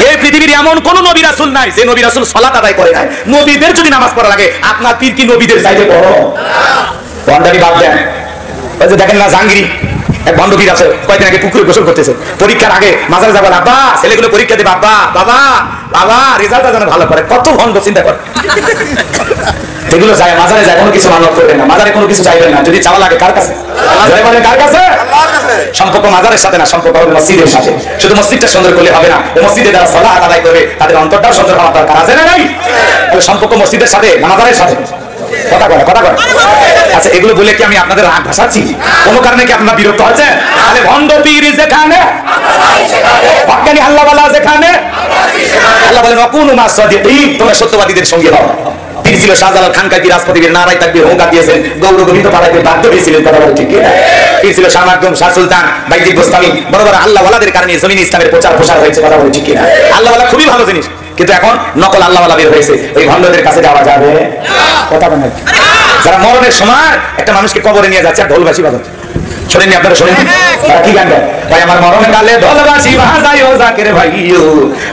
এই পৃথিবীর এমন কোন নবী রাসূল নাই যে নবী রাসূল সালাত আদায় করে নাই। নবীদের যদি নামাজ পড়া লাগে, আপনার পীর কি নবীদের চাইতে বড়? ভণ্ডামি বাদ দেন। ওই যে দেখেন না জাহাঙ্গীর এক ভণ্ডবীর আছে, কয়েকদিন আগে পুকুরে গোসল করতেছে, পরীক্ষার আগে মাজারে যাবেন, আব্বা ছেলেগুলো পরীক্ষা দেবে, আব্বা বাবা বাবা রেজাল্টটা যেন ভালো করে। কত ভণ্ড চিন্তা করে এগুলো যায়, মাজারে যায়, কোনো কিছু মানত করবেন না, মাজারে কোনো কিছু চাইবেন না, যদি চাওয়া লাগে কার কাছে? কার কাছে? সম্পর্ক মাজারের সাথে না, সম্পর্ক হবে মসজিদের সাথে। শুধু মসজিদটা সুন্দর করলে হবে না, মসজিদে যারা সালাত আদায় করবে তাদের অন্তরটাও সুন্দর হওয়া দরকার, আছে না নাই? সম্পর্ক মসজিদের সাথে না মাজারের সাথে? কথা বলে কথা বলে। আচ্ছা এগুলো বলে কি আমি আপনাদের রাগ ভাসাচ্ছি? কোনো কারণে কি আপনার বিরক্ত হচ্ছে? তাহলে ভণ্ড পীর যেখানে, হক্কানি আল্লাহওয়ালা যেখানে, আল্লাহ বলেন ওয়াকুনু মাস সাদিকিন, তোমরা সত্যবাদীদের সঙ্গে হও। পীর ছিল শাহজালাল খানকাজী রাজপতিবীর, নারায় তাকবীর হুঙ্কার দিয়েছেন, গৌর গোবিন্দ পাড়াইতে বাধ্য হয়েছিলেন, কথা বলে ঠিক কি? পীর ছিল শাহ মাকদুম, শাহ সুলতান, বাইজিদ গোস্তামি, বড় বড় আল্লাহওয়ালাদের কারণে জমিন ইসলামের প্রচার প্রসার হয়েছে, কথা বলে ঠিক কি না? আল্লাহওয়ালা খুবই ভালো জিনিস, কিন্তু এখন নকল আল্লাহওয়ালা বের হয়েছে, ওই ভণ্ডদের কাছে যাওয়া যাবে কথা বলেন। যারা মরণের সময় একটা মানুষকে কবরে নিয়ে যাচ্ছে আর ঢোলবাসি বাজাচ্ছে, শোনেননি আপনারা? শোনেন কি গান গায় ভাই? আমার মরণ কালে ঢোলবাসি বাজায়ো জাকের ভাইও,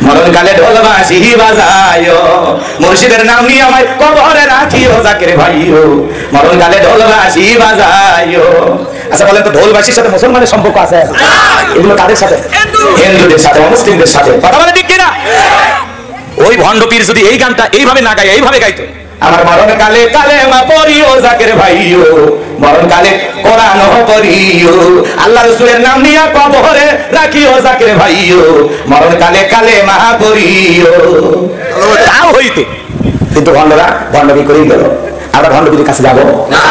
মরণ কালে ঢোলবাসি বাজায়ো, মুর্শিদের নাম নিয়ে আমায় কবরে রাখিও জাকের ভাইও, মরণ কালে ঢোলবাসি বাজায়ো। আচ্ছা বলেন তো, ঢোলবাসির সাথে মুসলমানের সম্পর্ক আছে? এগুলো কাদের সাথে? হিন্দুদের সাথে, মুসলিমদের সাথে। কথা বলে ঠিক কিনা? ওই ভণ্ড পীর যদি এই গানটা এইভাবে না গায়, এইভাবে গাইতো, আমার মরণ কালে কালেমা পড়িও জাকের ভাইও, মরণ কালে কোরআন পড়িও, আল্লাহ রাসূলের নাম নিয়ে কবরে রাখিও জাকের ভাইও, মরণ কালে কালেমা পড়িও, তাও হইতো। কিন্তু ভণ্ডরা ভণ্ডগি করেই গেল। আমরা ভণ্ডগির কাছে যাবো না।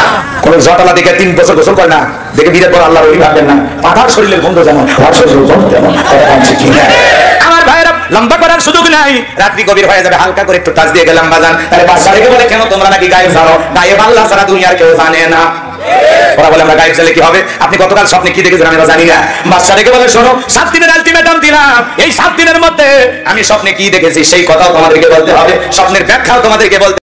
কোন জটালা দেখে 3 বছর গোসল করে না, দেখে বিয়ের পর আল্লাহর ওলি ভাববেন না। পাঠার শরীরের বন্ধু যেমন, ওর শরীরের বন্ধু যেমন। আমার ভাইয়েরা, লম্বা করার সুযোগ নাই, রাত্রি গভীর হয়ে যাবে, হালকা করে একটু টাচ দিয়ে গেলাম বাজান। তাহলে বাদশা রেখে বলে, কেন তোমরা নাকি গায়েব জানো? গায়েব আল্লাহ ছাড়া দুনিয়ার কেউ জানে না। ওরা বলে আমরা গায়েব জানলে কি হবে? আপনি গতকাল স্বপ্নে কি দেখেছেন আমরা জানি না। বাদশা রেখে বলে, শোনো, 7 দিনের আলটিমেটাম দিলাম, এই 7 দিনের মধ্যে আমি স্বপ্নে কি দেখেছি সেই কথাও তোমাদেরকে বলতে হবে, স্বপ্নের ব্যাখ্যাও তোমাদেরকে বলতে